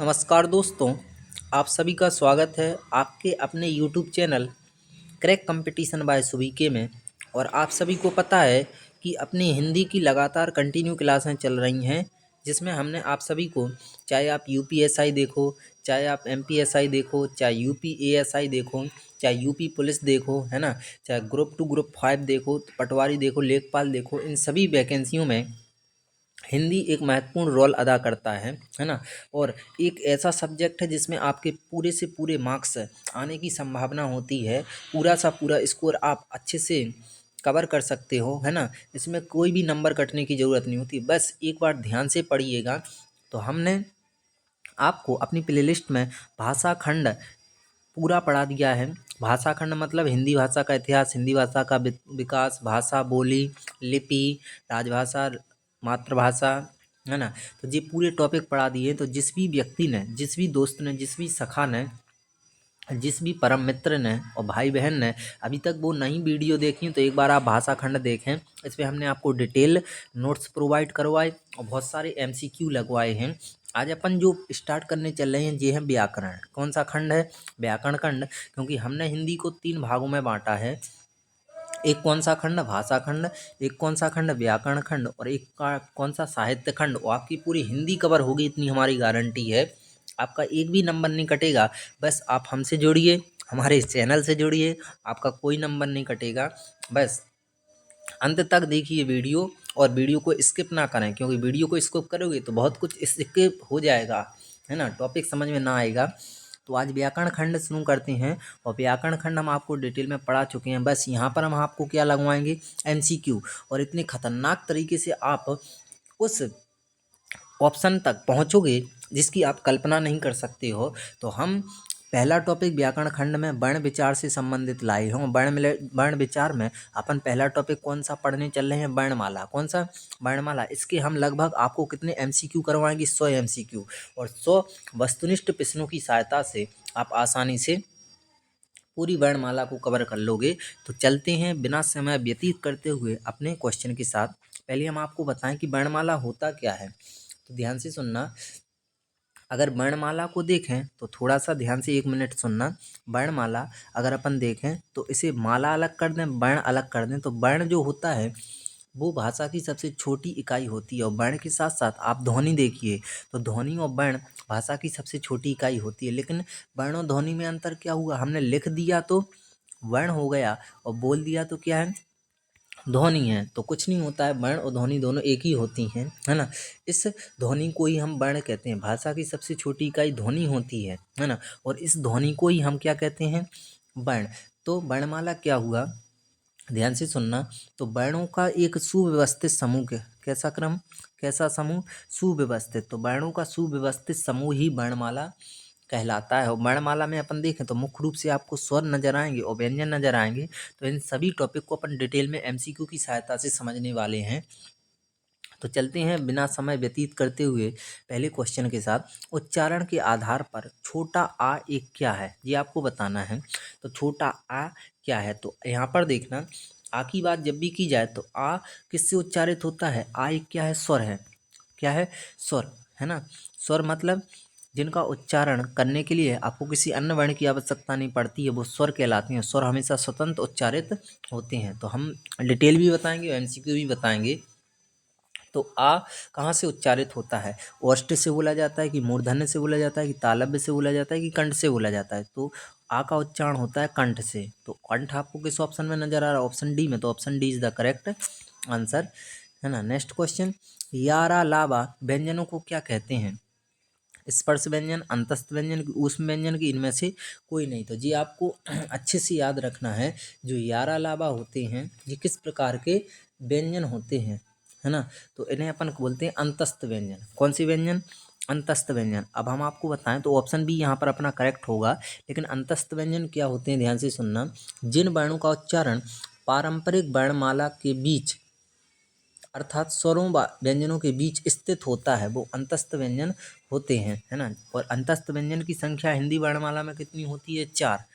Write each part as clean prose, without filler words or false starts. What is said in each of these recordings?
नमस्कार दोस्तों, आप सभी का स्वागत है आपके अपने YouTube channel crack competition by सुबीके में। और आप सभी को पता है कि अपनी हिंदी की लगातार कंटिन्यू क्लासें चल रही हैं, जिसमें हमने आप सभी को, चाहे आप यूपीएसआई देखो, चाहे आप एमपीएसआई देखो, चाहे यूपीएएसआई देखो, चाहे यूपी पुलिस देखो, है ना, चाहे ग्रुप 2 ग्रुप 5 देखो, पटवारी देखो, लेखपाल देखो, इन सभी वैकेंसियों में हिंदी एक महत्वपूर्ण रोल अदा करता है ना। और एक ऐसा सब्जेक्ट है जिसमें आपके पूरे से पूरे मार्क्स आने की संभावना होती है। पूरा सा पूरा स्कोर आप अच्छे से कवर कर सकते हो, है ना। इसमें कोई भी नंबर कटने की ज़रूरत नहीं होती। बस एक बार ध्यान से पढ़िएगा। तो हमने आपको अपनी प्लेलिस्ट में भाषा खंड पूरा पढ़ा दिया है। भाषा खंड मतलब हिंदी भाषा का इतिहास, हिंदी भाषा का विकास, भाषा, बोली, लिपि, राजभाषा, मातृभाषा, है ना। तो ये पूरे टॉपिक पढ़ा दिए। तो जिस भी व्यक्ति ने, जिस भी दोस्त ने, जिस भी सखा ने, जिस भी परम मित्र ने और भाई बहन ने अभी तक वो नई वीडियो देखी तो एक बार आप भाषा खंड देखें। इसमें हमने आपको डिटेल नोट्स प्रोवाइड करवाए और बहुत सारे एमसीक्यू लगवाए हैं। आज अपन जो स्टार्ट करने चल रहे हैं ये है व्याकरण। कौन सा खंड है? व्याकरण खंड। क्योंकि हमने हिंदी को 3 भागों में बांटा है। एक कौन सा खंड? भाषा खंड। एक कौन सा खंड? व्याकरण खंड। और एक का कौन सा? साहित्य खंड। और आपकी पूरी हिंदी कवर होगी, इतनी हमारी गारंटी है। आपका एक भी नंबर नहीं कटेगा। बस आप हमसे जुड़िए, हमारे इस चैनल से जुड़िए, आपका कोई नंबर नहीं कटेगा। बस अंत तक देखिए वीडियो, और वीडियो को स्किप ना करें, क्योंकि वीडियो को स्किप करोगे तो बहुत कुछ स्किप हो जाएगा, है ना, टॉपिक समझ में ना आएगा। तो आज व्याकरण खंड शुरू करते हैं। और व्याकरण खंड हम आपको डिटेल में पढ़ा चुके हैं। बस यहाँ पर हम आपको क्या लगवाएंगे? एमसीक्यू। और इतने खतरनाक तरीके से आप उस ऑप्शन तक पहुँचोगे जिसकी आप कल्पना नहीं कर सकते हो। तो हम पहला टॉपिक व्याकरण खंड में वर्ण विचार से संबंधित लाए हों। वर्ण विचार में अपन पहला टॉपिक कौन सा पढ़ने चल रहे हैं? वर्णमाला। कौन सा? वर्णमाला। इसके हम लगभग आपको कितने एमसीक्यू करवाएंगे? 100 एमसीक्यू। और 100 वस्तुनिष्ठ प्रश्नों की सहायता से आप आसानी से पूरी वर्णमाला को कवर कर लोगे। तो चलते हैं बिना समय व्यतीत करते हुए अपने क्वेश्चन के साथ। पहले हम आपको बताएं कि वर्णमाला होता क्या है। तो ध्यान से सुनना। अगर वर्णमाला को देखें तो थोड़ा सा ध्यान से 1 मिनट सुनना। वर्णमाला अगर अपन देखें तो इसे माला अलग कर दें, वर्ण अलग कर दें, तो वर्ण जो होता है वो भाषा की सबसे छोटी इकाई होती है। और वर्ण के साथ साथ आप ध्वनि देखिए, तो ध्वनि और वर्ण भाषा की सबसे छोटी इकाई होती है। लेकिन वर्ण और ध्वनि में अंतर क्या हुआ? हमने लिख दिया तो वर्ण हो गया, और बोल दिया तो क्या है? ध्वनि है। तो कुछ नहीं होता है, वर्ण और ध्वनि दोनों एक ही होती हैं, है ना। इस ध्वनि को ही हम वर्ण कहते हैं। भाषा की सबसे छोटी इकाई ध्वनि होती है ना। और इस ध्वनि को ही हम क्या कहते हैं? वर्ण। तो वर्णमाला क्या हुआ? ध्यान से सुनना। तो वर्णों का एक सुव्यवस्थित समूह कैसा क्रम? कैसा समूह? सुव्यवस्थित। तो वर्णों का सुव्यवस्थित समूह ही वर्णमाला कहलाता है। और वर्णमाला में अपन देखें तो मुख्य रूप से आपको स्वर नजर आएंगे और व्यंजन नजर आएंगे। तो इन सभी टॉपिक को अपन डिटेल में एमसीक्यू की सहायता से समझने वाले हैं। तो चलते हैं बिना समय व्यतीत करते हुए पहले क्वेश्चन के साथ। उच्चारण के आधार पर छोटा आ एक क्या है, ये आपको बताना है। तो छोटा आ क्या है? तो यहाँ पर देखना, आ की बात जब भी की जाए तो आ किससे उच्चारित होता है? आ एक क्या है? स्वर है। क्या है? स्वर, है ना। स्वर मतलब जिनका उच्चारण करने के लिए आपको किसी अन्य वर्ण की आवश्यकता नहीं पड़ती है, वो स्वर कहलाती हैं। स्वर हमेशा स्वतंत्र उच्चारित होते हैं। तो हम डिटेल भी बताएंगे और एमसीक्यू भी बताएंगे। तो आ कहाँ से उच्चारित होता है? ओष्ठ से बोला जाता है, कि मूर्धन्य से बोला जाता है, कि तालव्य से बोला जाता है, कि कंठ से बोला जाता है? तो आ का उच्चारण होता है कंठ से। तो कंठ आपको किस ऑप्शन में नजर आ रहा है? ऑप्शन डी में। तो option D is the correct answer, है ना। Next question. यारा लावा व्यंजनों को क्या कहते हैं? स्पर्श व्यंजन, अंतस्थ व्यंजन, ऊष्म व्यंजन, की इनमें से कोई नहीं। तो जी आपको अच्छे से याद रखना है, जो यारा लावा होते हैं ये किस प्रकार के व्यंजन होते हैं, है ना। तो इन्हें अपन बोलते हैं अंतस्थ व्यंजन। कौन सी व्यंजन? अंतस्थ व्यंजन। अब हम आपको बताएं तो ऑप्शन बी यहाँ पर अपना करेक्ट होगा। लेकिन अंतस्थ व्यंजन क्या होते हैं? ध्यान से सुनना। जिन वर्णों का उच्चारण पारंपरिक वर्णमाला के बीच अर्थात स्वरों व व्यंजनों के बीच स्थित होता है, वो अंतस्थ व्यंजन होते हैं, है ना। और अंतस्थ व्यंजन की संख्या हिंदी वर्णमाला में कितनी होती है? 4।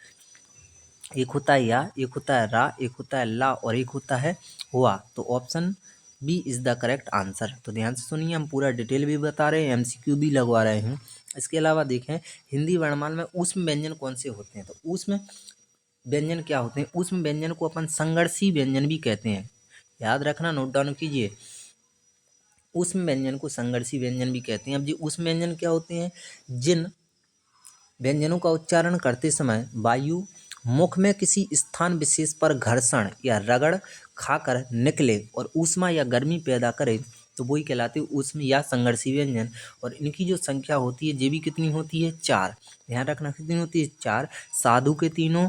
एक होता है या, एक होता है रा, एक होता है ला, और एक होता है हुआ। तो option B is the correct answer. तो ध्यान से सुनिए, हम पूरा डिटेल भी बता रहे हैं, एमसीक्यू भी लगवा रहे हैं। इसके अलावा देखें हिंदी वर्णमाला में ऊष्म व्यंजन कौन से होते हैं। तो ऊष्म व्यंजन क्या होते हैं? ऊष्म व्यंजन को अपन संघर्षी व्यंजन भी कहते हैं। याद रखना, नोट डाउन कीजिए। ऊष्म व्यंजन को संघर्षी व्यंजन भी कहते हैं। अब जी ऊष्म व्यंजन क्या होते हैं? जिन व्यंजनों का उच्चारण करते समय वायु मुख में किसी स्थान विशेष पर घर्षण या रगड़ खाकर निकले और ऊष्मा या गर्मी पैदा करे, तो वही कहलाते हैं ऊष्म या संघर्षी व्यंजन। और इनकी जो संख्या होती है ये भी कितनी होती है? 4। ध्यान रखना कितनी होती है? 4। साधु के तीनों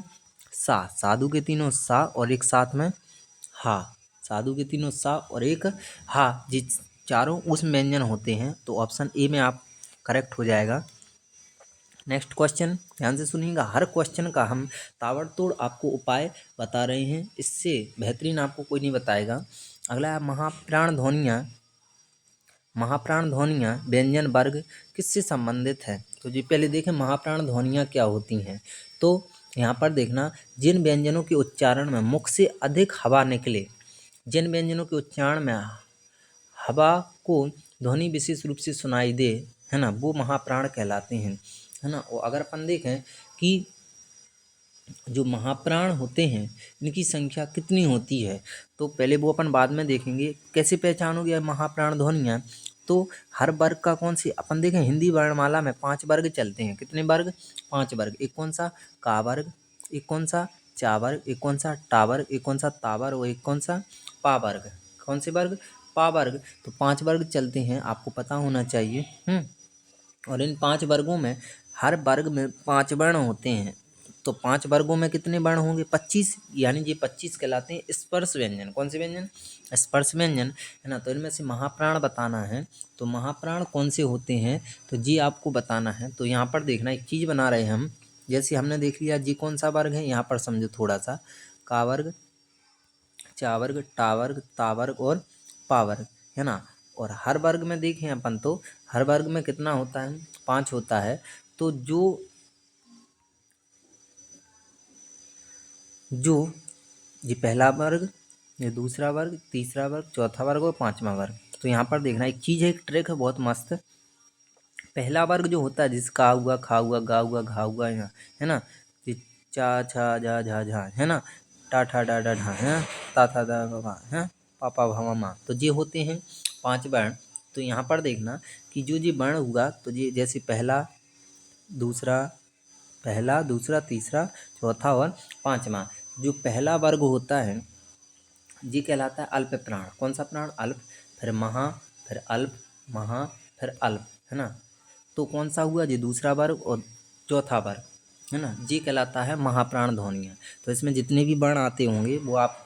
सा, साधु के तीनों सा और एक साथ में हा, साधु के तीनों सा और एक हा, जी चारों ऊष्म व्यंजन होते हैं। तो ऑप्शन ए में आप करेक्ट हो जाएगा। नेक्स्ट क्वेश्चन ध्यान से सुनिएगा। हर क्वेश्चन का हम ताबड़तोड़ आपको उपाय बता रहे हैं, इससे बेहतरीन आपको कोई नहीं बताएगा। अगला है महाप्राण ध्वनियाँ व्यंजन वर्ग किससे संबंधित है। तो जी पहले देखें महाप्राण ध्वनियाँ क्या होती हैं। तो यहाँ पर देखना, जिन व्यंजनों के उच्चारण में मुख से अधिक हवा निकले, जिन व्यंजनों के उच्चारण में हवा को ध्वनि विशेष रूप से सुनाई दे, है ना, वो महाप्राण कहलाते हैं, है ना। और अगर अपन देखें कि जो महाप्राण होते हैं इनकी संख्या कितनी होती है, तो पहले वो अपन बाद में देखेंगे। कैसे पहचानोगे महाप्राण ध्वनियाँ? तो हर वर्ग का कौन सी, अपन देखें हिंदी वर्णमाला में 5 वर्ग चलते हैं। कितने वर्ग? 5 वर्ग। एक कौन सा? का वर्ग। एक कौन सा? चा वर्ग। एक कौन सा? टा वर्ग। एक कौन सा? ता वर्ग। और एक कौन सा? पा वर्ग। कौन से वर्ग? पा वर्ग। तो 5 वर्ग चलते हैं, आपको पता होना चाहिए। और इन 5 वर्गों में हर वर्ग में 5 वर्ण होते हैं। तो 5 वर्गों में कितने वर्ण होंगे? 25, यानी ये 25 कहलाते हैं स्पर्श व्यंजन। कौन से व्यंजन? स्पर्श व्यंजन, है ना। तो इनमें से महाप्राण बताना है, तो महाप्राण कौन से होते हैं तो जी आपको बताना है। तो यहाँ पर देखना, एक चीज़ बना रहे हैं हम, जैसे हमने देख लिया जी कौन सा वर्ग है, यहाँ पर समझो थोड़ा सा। का वर्ग, चा वर्ग, टा वर्ग, ता वर्ग और पा वर्ग, है ना। और हर वर्ग में देखें अपन तो हर वर्ग में कितना होता है? 5 होता है। तो जो ये पहला वर्ग, ये दूसरा वर्ग, तीसरा वर्ग, चौथा वर्ग और 5वां वर्ग। तो यहाँ पर देखना, एक चीज़ है, एक ट्रिक है बहुत मस्त। पहला वर्ग जो होता है, जिस का हुआ, खा हुआ, गा हुआ, घा हुआ, है ना, ये चा छा जा झा झा, है ना, टा ठा डा डा ढा, है, ता था दा भा, है, पापा भामा माँ। तो ये होते हैं 5 वर्ण। तो यहाँ पर देखना कि जो ये वर्ण हुआ, तो ये जैसे पहला दूसरा तीसरा चौथा और 5वां। जो पहला वर्ग होता है ये कहलाता है अल्प प्राण। कौन सा प्राण? अल्प। फिर महा, फिर अल्प, महा, फिर अल्प, है ना। तो कौन सा हुआ? ये दूसरा वर्ग और चौथा वर्ग, है ना, ये कहलाता है महाप्राण ध्वनियाँ। तो इसमें जितने भी वर्ण आते होंगे वो आप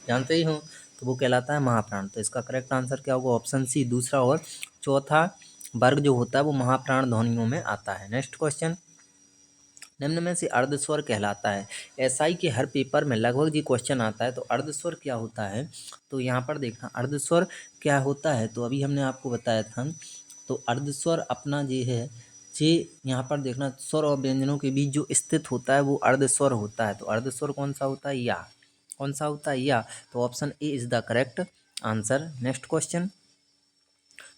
जानते ही हो, तो वो कहलाता है महाप्राण। तो इसका करेक्ट आंसर क्या होगा? ऑप्शन सी, दूसरा और चौथा वर्ग जो होता है वो महाप्राण ध्वनियों में आता है। नेक्स्ट क्वेश्चन, निम्न में से अर्धस्वर कहलाता है। एसआई के हर पेपर में लगभग ये क्वेश्चन आता है। तो अर्धस्वर क्या होता है? तो यहाँ पर देखना, अर्धस्वर क्या होता है, तो अभी हमने आपको बताया था। तो अर्धस्वर अपना ये है, जे यहाँ पर देखना, स्वर और व्यंजनों के बीच जो स्थित होता है वो अर्धस्वर होता है। तो अर्धस्वर कौन सा होता है? या। कौन सा होता है? या। तो option A is the correct answer. Next question,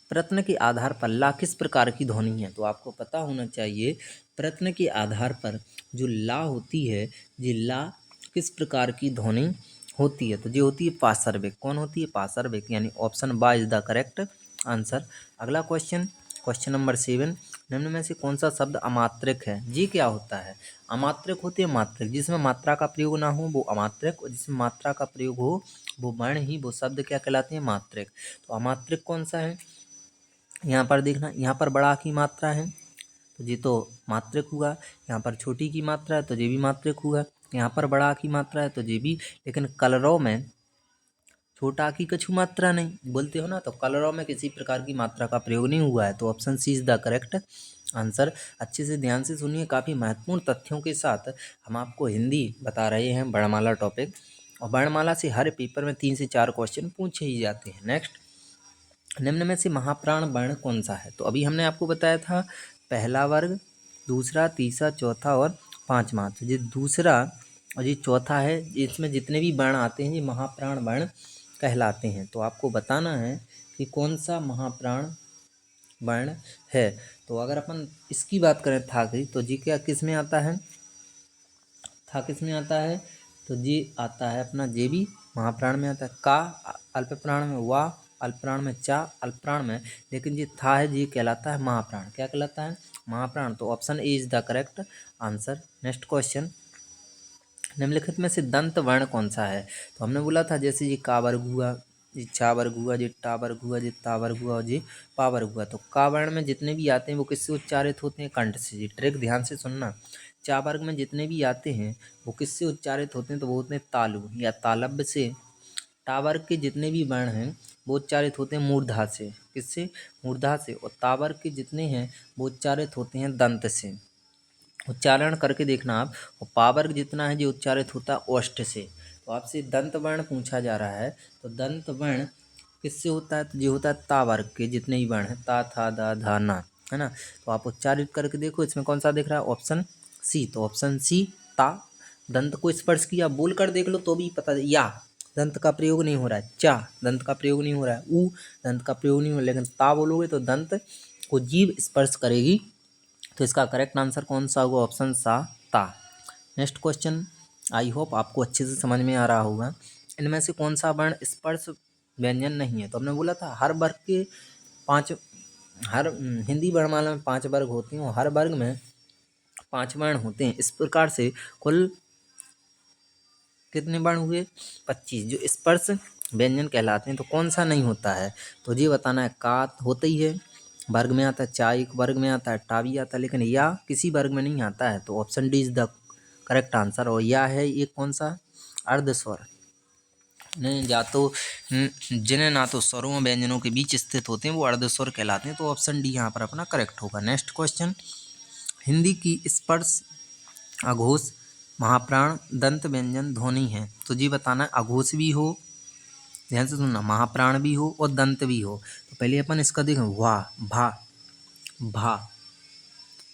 प्रश्न के आधार पर ला किस प्रकार की ध्वनि है? तो आपको पता होना चाहिए, प्रश्न के आधार पर जो ला होती है, ये ला किस प्रकार की ध्वनि होती है? तो ये होती है पार्श्विक। कौन होती है? पार्श्विक, यानी ऑप्शन बा इज द करेक्ट आंसर। अगला क्वेश्चन, क्वेश्चन नंबर 7, निम्न में से कौन सा शब्द अमात्रक है? जी क्या होता है? अमात्रक होती है मात्रक, जिसमें मात्रा का प्रयोग ना हो वो अमात्रक, और जिसमें मात्रा का प्रयोग हो वो वर्ण ही, वो शब्द क्या कहलाते हैं? मात्रक। तो अमात्रक कौन सा है? यहाँ पर देखना, यहाँ पर बड़ा की मात्रा है तो ये तो मात्रक हुआ, यहाँ पर छोटी की मात्रा है तो ये भी मात्रक हुआ, यहाँ पर बड़ा की मात्रा है तो ये भी। लेकिन कलरव में छोटा की कछु मात्रा नहीं बोलते हो ना, तो कलरव में किसी प्रकार की मात्रा का प्रयोग नहीं हुआ है। तो option C is the correct answer. अच्छे से ध्यान से सुनिए, काफ़ी महत्वपूर्ण तथ्यों के साथ हम आपको हिंदी बता रहे हैं, वर्णमाला टॉपिक। और वर्णमाला से हर पेपर में 3 से 4 क्वेश्चन पूछे ही जाते हैं। नेक्स्ट, निम्न में से महाप्राण वर्ण कौन सा है? तो अभी हमने आपको बताया था पहला वर्ग, दूसरा, तीसरा, चौथा और 5वां। तो ये दूसरा और ये चौथा है, इसमें जितने भी वर्ण आते हैं ये महाप्राण वर्ण कहलाते हैं। तो आपको बताना है कि कौन सा महाप्राण वर्ण है। तो अगर अपन इसकी बात करें था की, तो जी क्या किस में आता है, था किस में आता है, तो जी आता है अपना जे भी महाप्राण में आता है, का अल्प प्राण में, वा अल्प प्राण में, चा अल्प प्राण में, लेकिन जी था है जी कहलाता है महाप्राण। क्या कहलाता है, महाप्राण। तो option A is the correct answer. Next question, निम्नलिखित में से दंत वर्ण कौन सा है। तो हमने बोला था जैसे जी का वर्ग हुआ, जी छा वर्ग हुआ, जी टा वर्ग हुआ, जी ता वर्ग हुआ और जी पा वर्ग हुआ। तो का वर्ण में जितने भी आते हैं वो किससे उच्चारित होते हैं, कंठ से। जी ट्रिक ध्यान से सुनना। चा वर्ग में जितने भी आते हैं वो किससे उच्चारित होते हैं, तो वो होते हैं तालु या तालब्य से। टा वर्ग के जितने भी वर्ण हैं वो उच्चारित होते हैं मूर्धा से। किससे, मूर्धा से। और ता वर्ग के जितने हैं वो उच्चारित होते हैं दंत से। उच्चारण करके देखना आप। और पावर्ग जितना है जो उच्चारित होता है ओष्ठ से। तो आपसे दंत वर्ण पूछा जा रहा है, तो दंत वर्ण किससे होता है, तो जो होता है ता वर्ग के जितने भी वर्ण हैं, ता था दा धा ना, है ना। तो आप उच्चारित करके देखो, इसमें कौन सा दिख रहा है, ऑप्शन सी। तो ऑप्शन सी ता। दंत को स्पर्श किया, बोल कर देख लो तो भी पता, या दंत का प्रयोग नहीं हो रहा है, चा दंत का प्रयोग नहीं हो रहा है, ऊ दंत का प्रयोग नहीं हो रहा है, लेकिन ता बोलोगे तो दंत को जीभ स्पर्श करेगी। तो इसका करेक्ट आंसर कौन सा होगा, ऑप्शन सा ता। नेक्स्ट क्वेश्चन, आई होप आपको अच्छे से समझ में आ रहा होगा। इनमें से कौन सा वर्ण स्पर्श व्यंजन नहीं है। तो हमने बोला था हर वर्ग के पांच, हर हिंदी वर्णमाला में 5 वर्ग होते हैं और हर वर्ग में 5 वर्ण होते हैं। इस प्रकार से कुल कितने वर्ण हुए, 25 जो स्पर्श व्यंजन कहलाते हैं। तो कौन सा नहीं होता है, तो ये बताना है। का होता ही है, वर्ग में आता है, चा एक वर्ग में आता है, टा भी आता है, लेकिन या किसी वर्ग में नहीं आता है। तो option D is the correct answer. और या है ये कौन सा, अर्धस्वर। नहीं जा तो जिन्हें ना तो स्वरों और व्यंजनों के बीच स्थित होते हैं वो अर्धस्वर कहलाते हैं। तो ऑप्शन डी यहाँ पर अपना करेक्ट होगा। नेक्स्ट क्वेश्चन, हिंदी की स्पर्श अघोष महाप्राण दंत व्यंजन ध्वनि है। तो जी बताना है, अघोष भी हो, ध्यान से सुनना, महाप्राण भी हो और दंत भी हो। तो पहले अपन इसका देखें, वाह भा भा।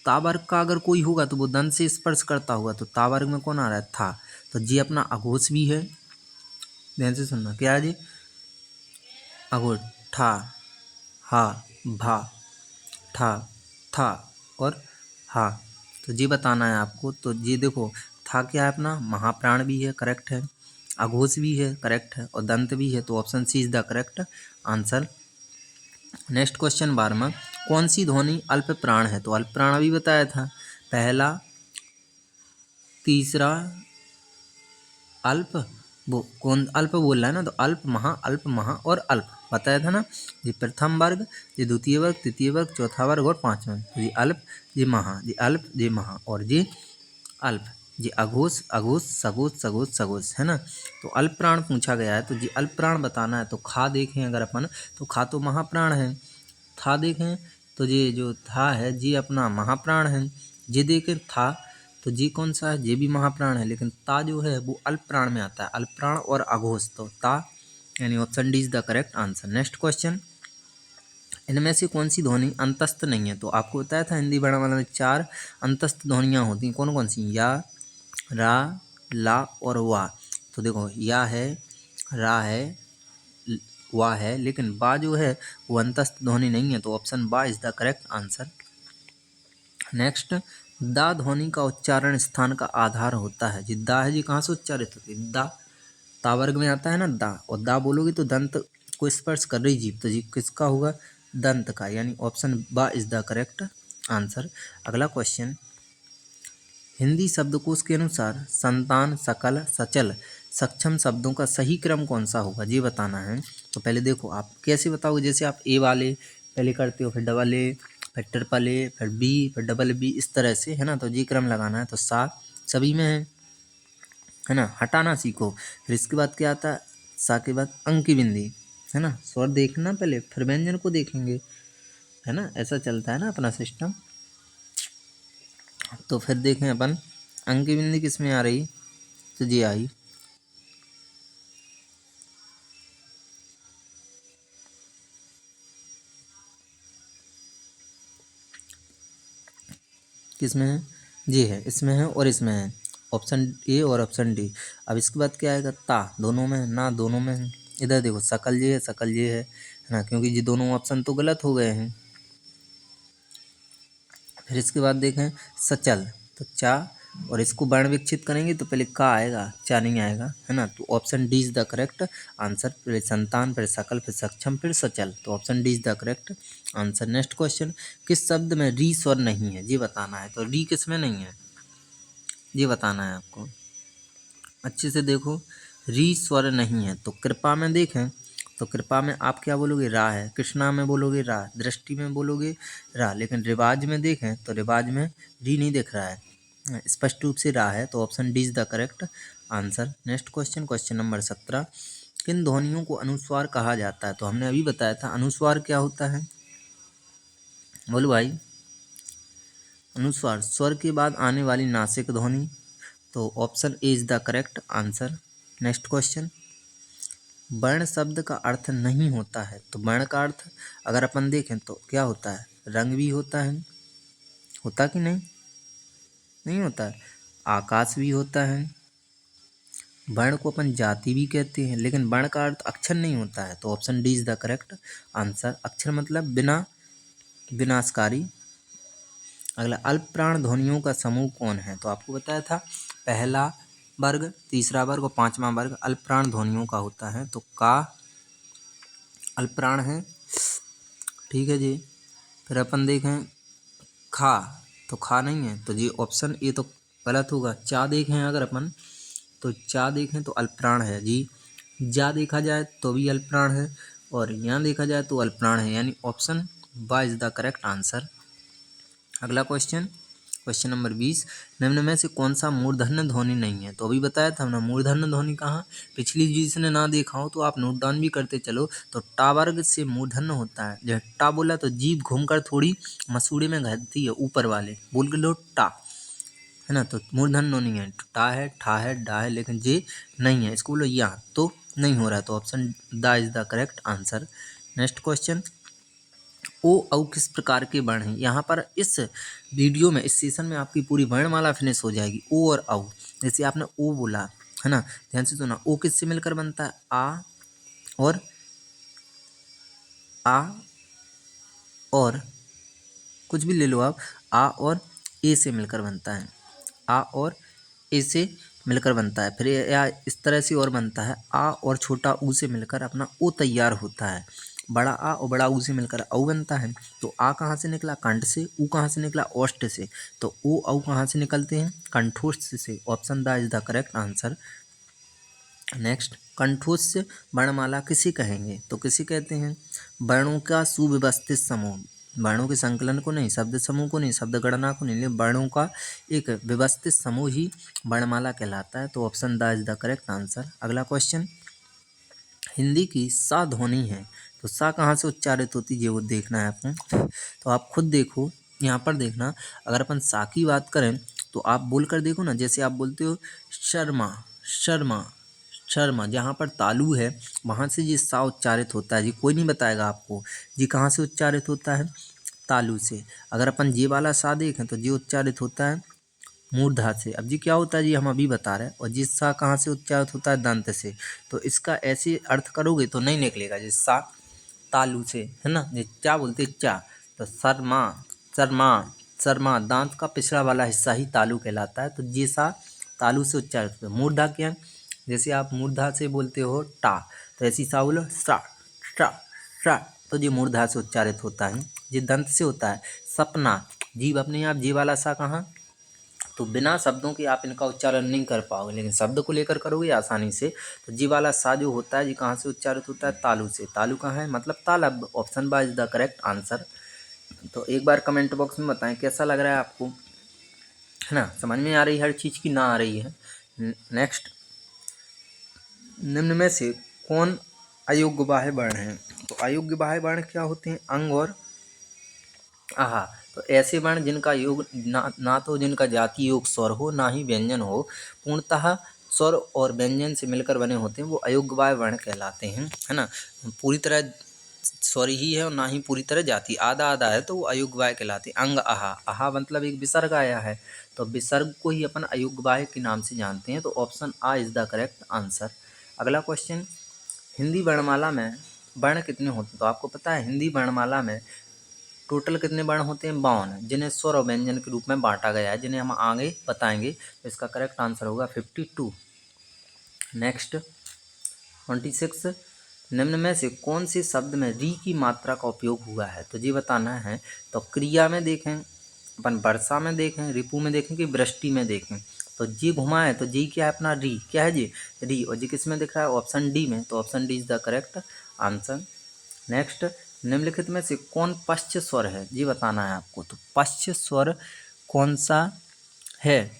ता वर्ग का अगर कोई होगा तो वो दंत से स्पर्श करता होगा। तो ता वर्ग में कौन आ रहा है, था। तो जी अपना अघोष भी है, ध्यान से सुनना, क्या है जी, अघोष, ठा हा भा ठा था और हा। तो जी बताना है आपको। तो जी देखो, था क्या है अपना, महाप्राण भी है, करेक्ट है, अघोष भी है, करेक्ट है, और दंत भी है। तो option C is the correct answer. Next question 12वां, कौन सी ध्वनि अल्प प्राण है। तो अल्प प्राण अभी बताया था, पहला, तीसरा, अल्प, वो कौन अल्प बोल रहा है ना, तो अल्प महा और अल्प बताया था ना। ये प्रथम वर्ग, ये द्वितीय वर्ग, तृतीय वर्ग, चौथा वर्ग और पांचवा। तो ये अल्प, ये महा, ये अल्प, ये महा और ये अल्प, ये अघोष अघोष सघोष सघोष सघोष, है ना। तो अल्प प्राण पूछा गया है, तो जी अल्प प्राण बताना है। तो खा देखें अगर अपन, तो खा तो महाप्राण है। था देखें तो ये जो था है जी अपना महाप्राण है। ये देखें था, तो जी कौन सा है, ये भी महाप्राण है, लेकिन ता जो है वो अल्प प्राण में आता है, अल्प प्राण और अघोष। तो ता यानी option D is the correct answer. Next question, इनमें से कौन सी ध्वनि अंतस्थ नहीं है। तो आपको बताया था हिंदी वर्णमाला में 4 अंतस्थ ध्वनियाँ होती हैं, कौन कौन सी, या, रा, ला और वा। तो देखो, या है, रा है, वा है, लेकिन बा जो है वो अंतस्थ ध्वनि नहीं है। तो ऑप्शन बा is the correct answer. Next, दा ध्वनि का उच्चारण स्थान का आधार होता है। जी दा है जी कहाँ से उच्चारित होती है, दा ता वर्ग में आता है ना दा, और दा बोलोगे तो दंत को स्पर्श कर रही जीभ, तो जी किसका होगा, दंत का, यानी ऑप्शन बा इज द करेक्ट आंसर। अगला क्वेश्चन, हिंदी शब्दकोश के अनुसार संतान, सकल, सचल, सक्षम शब्दों का सही क्रम कौन सा होगा, ये बताना है। तो पहले देखो, आप कैसे बताओगे, जैसे आप ए वाले पहले करते हो, फिर डबल ए, फिर ट्रिपल ए, फिर बी, फिर डबल बी, इस तरह से, है ना। तो जी क्रम लगाना है। तो सा सभी में है ना, हटाना सीखो। फिर इसके बाद क्या आता है, सा के बाद अंक की बिंदी, है ना। स्वर देखना पहले, फिर व्यंजन को देखेंगे, है ना, ऐसा चलता है ना अपना सिस्टम। तो फिर देखें अपन, अंक की बिंदी किस में आ रही, तो जी आई, किस में है, जी है, इसमें है और इसमें है, ऑप्शन ए और ऑप्शन डी। अब इसके बाद क्या आएगा, ता दोनों में है, ना दोनों में है, इधर देखो सकल ये है, सकल ये है ना, क्योंकि ये दोनों ऑप्शन तो गलत हो गए हैं। फिर इसके बाद देखें सचल, तो चा, और इसको वर्ण विकसित करेंगे तो पहले का आएगा, चा नहीं आएगा, है ना। तो option D is the correct answer. पहले संतान, फिर सकल, फिर सक्षम, फिर सचल, तो option D is the correct answer. Next question, किस शब्द में री स्वर नहीं है, ये बताना है। तो री किस में नहीं है, ये बताना है आपको। अच्छे से देखो, री स्वर नहीं है। तो कृपा में देखें तो कृपा में आप क्या बोलोगे, रा है। कृष्णा में बोलोगे रा, दृष्टि में बोलोगे रा, लेकिन रिवाज में देखें तो रिवाज में री नहीं दिख रहा है, स्पष्ट रूप से रा है। तो option D is the correct answer. Next question, question number 17, किन ध्वनियों को अनुस्वार कहा जाता है। तो हमने अभी बताया था अनुस्वार क्या होता है, बोलो भाई। अनुस्वार स्वर के बाद आने वाली नासिक ध्वनि, तो option A is the correct answer. Next question, वर्ण शब्द का अर्थ नहीं होता है। तो वर्ण का अर्थ अगर अपन देखें तो क्या होता है, रंग भी होता है, होता कि नहीं, नहीं होता है। आकाश भी होता है। वर्ण को अपन जाति भी कहते हैं, लेकिन वर्ण का अर्थ अक्षर नहीं होता है। तो option D is the correct answer. अक्षर मतलब बिना, विनाशकारी। अगला, अल्प प्राण ध्वनियों का समूह कौन है। तो आपको बताया था पहला वर्ग, तीसरा वर्ग और पांचवा वर्ग अल्प प्राण ध्वनियों का होता है। तो का अल्प प्राण है, ठीक है जी। फिर अपन देखें खा, तो खा नहीं है, तो जी ऑप्शन ए तो गलत होगा। चा देखें अगर अपन, तो चा देखें तो अल्प प्राण है जी। जा देखा जाए तो भी अल्प प्राण है, और यहाँ देखा जाए तो अल्प प्राण है, यानी option Y is the correct answer. अगला क्वेश्चन, क्वेश्चन नंबर 20, निम्न में से कौन सा मूर्धन्य ध्वनि नहीं है। तो अभी बताया था हमने मूर्धन्य ध्वनि कहाँ, पिछली जिसने ना देखा हो तो आप नोट डाउन भी करते चलो। तो टा वर्ग से मूर्धन्य होता है। जब टा बोला तो जीभ घूमकर थोड़ी मसूड़े में घरती है, ऊपर वाले बोल के लो टा, है ना। तो मूर्धन्य ध्वनि है, टा है, ठा है, डा है, लेकिन जे नहीं है, इसको बोलो यहाँ, तो नहीं हो रहा है। तो option D is the correct answer. Next question, ओ औ किस प्रकार के वर्ण हैं। यहाँ पर इस वीडियो में, इस सेशन में आपकी पूरी वर्णमाला फिनिश हो जाएगी। ओ और औ, जैसे आपने ओ बोला, है ना, ध्यान से सुना। ओ किससे मिलकर बनता है, आ और आ और कुछ भी ले लो आप, आ और ए से मिलकर बनता है, आ और ए से मिलकर बनता है। फिर या इस तरह से और बनता है, आ और छोटा ऊ से मिलकर अपना ओ तैयार होता है। बड़ा आ और बड़ा ऊ से मिलकर औ बनता है। तो आ कहाँ से निकला, कंठ से। ऊ कहाँ से निकला, ओष्ठ से। तो ओ औ कहाँ से निकलते हैं, कंठोष्ठ से। Option D is the correct answer. Next, कंठोच्च वर्णमाला किसे कहेंगे। तो किसे कहते हैं, वर्णों का सुव्यवस्थित समूह। वर्णों के संकलन को नहीं, शब्द समूह को नहीं, शब्द गणना को नहीं, लेकिन वर्णों का एक व्यवस्थित समूह ही वर्णमाला कहलाता है। तो option D is the correct answer. अगला क्वेश्चन, हिंदी की सा ध्वनि है। तो सा कहाँ से उच्चारित होती है, वो देखना है आपको। तो आप खुद देखो, यहाँ पर देखना। अगर अपन सा की बात करें तो आप बोल कर देखो ना, जैसे आप बोलते हो शर्मा, शर्मा, शर्मा, जहाँ पर तालु है वहाँ से ये सा उच्चारित होता है जी। कोई नहीं बताएगा आपको जी कहाँ से उच्चारित होता है, तालु से। अगर अपन ये वाला सा देखें तो ये उच्चारित होता है मूर्धा से। अब जी क्या होता है जी, हम अभी बता रहे हैं। और जिस सा कहाँ से उच्चारित होता है, दंत से। तो इसका ऐसे अर्थ करोगे तो नहीं निकलेगा। जिस सा तालु से, है ना, ये क्या बोलते चा। तो शर्मा, शर्मा, शर्मा, दांत का पिछड़ा वाला हिस्सा ही तालु कहलाता है। तो ये सा तालु से उच्चारित होता है। मूर्धा क्या है, जैसे आप मूर्धा से बोलते हो टा, तो ऐसी सा बोलो सा, सा, सा, तो ये मूर्धा से उच्चारित होता है। ये दंत से होता है। सपना, जीव अपने आप जी वाला सा कहाँ, तो बिना शब्दों के आप इनका उच्चारण नहीं कर पाओगे, लेकिन शब्द को लेकर करोगे आसानी से। तो जी वाला सा जो होता है, जी कहाँ से उच्चारित होता है, तालु से। तालु कहाँ है, मतलब तालब। ऑप्शन बा इज द करेक्ट आंसर। तो एक बार कमेंट बॉक्स में बताएं कैसा लग रहा है आपको, है ना, समझ में आ रही है हर चीज़ की, ना आ रही है। नेक्स्ट, निम्न में से कौन अयोग्य बाह्य वर्ण है। तो अयोग्य बाह्य वर्ण क्या होते हैं, अंग और आहा। तो ऐसे वर्ण जिनका योग ना तो जिनका जाति योग स्वर हो, ना ही व्यंजन हो, पूर्णतः स्वर और व्यंजन से मिलकर बने होते हैं, वो अयोग्यवाय वर्ण कहलाते हैं, है ना। पूरी तरह स्वर ही है और ना ही पूरी तरह जाति, आधा आधा है, तो वो अयोग्यवाय कहलाते हैं। अंग आहा, आहा मतलब एक विसर्ग आया है, तो विसर्ग को ही अपन अयोग्यवाय के नाम से जानते हैं। तो ऑप्शन आ इज द करेक्ट आंसर। अगला क्वेश्चन, हिंदी वर्णमाला में वर्ण कितने होते हैं? तो आपको पता है हिंदी वर्णमाला में टोटल कितने वर्ण होते हैं? 52, जिन्हें स्वर और व्यंजन के रूप में बांटा गया है, जिन्हें हम आगे बताएंगे। तो इसका करेक्ट आंसर होगा 52। नेक्स्ट 26, निम्न में से कौन से शब्द में री की मात्रा का उपयोग हुआ है? तो ये बताना है। तो क्रिया में देखें, अपन वर्षा में देखें, रिपु में देखें कि वृष्टि में देखें। तो जी घुमा है तो जी क्या है अपना? री। क्या है जी? री। और जी किस में दिख रहा है? ऑप्शन डी में। तो option D is the correct answer. Next, निम्नलिखित में से कौन पश्च स्वर है? ये बताना है आपको। तो पश्च स्वर कौन सा है?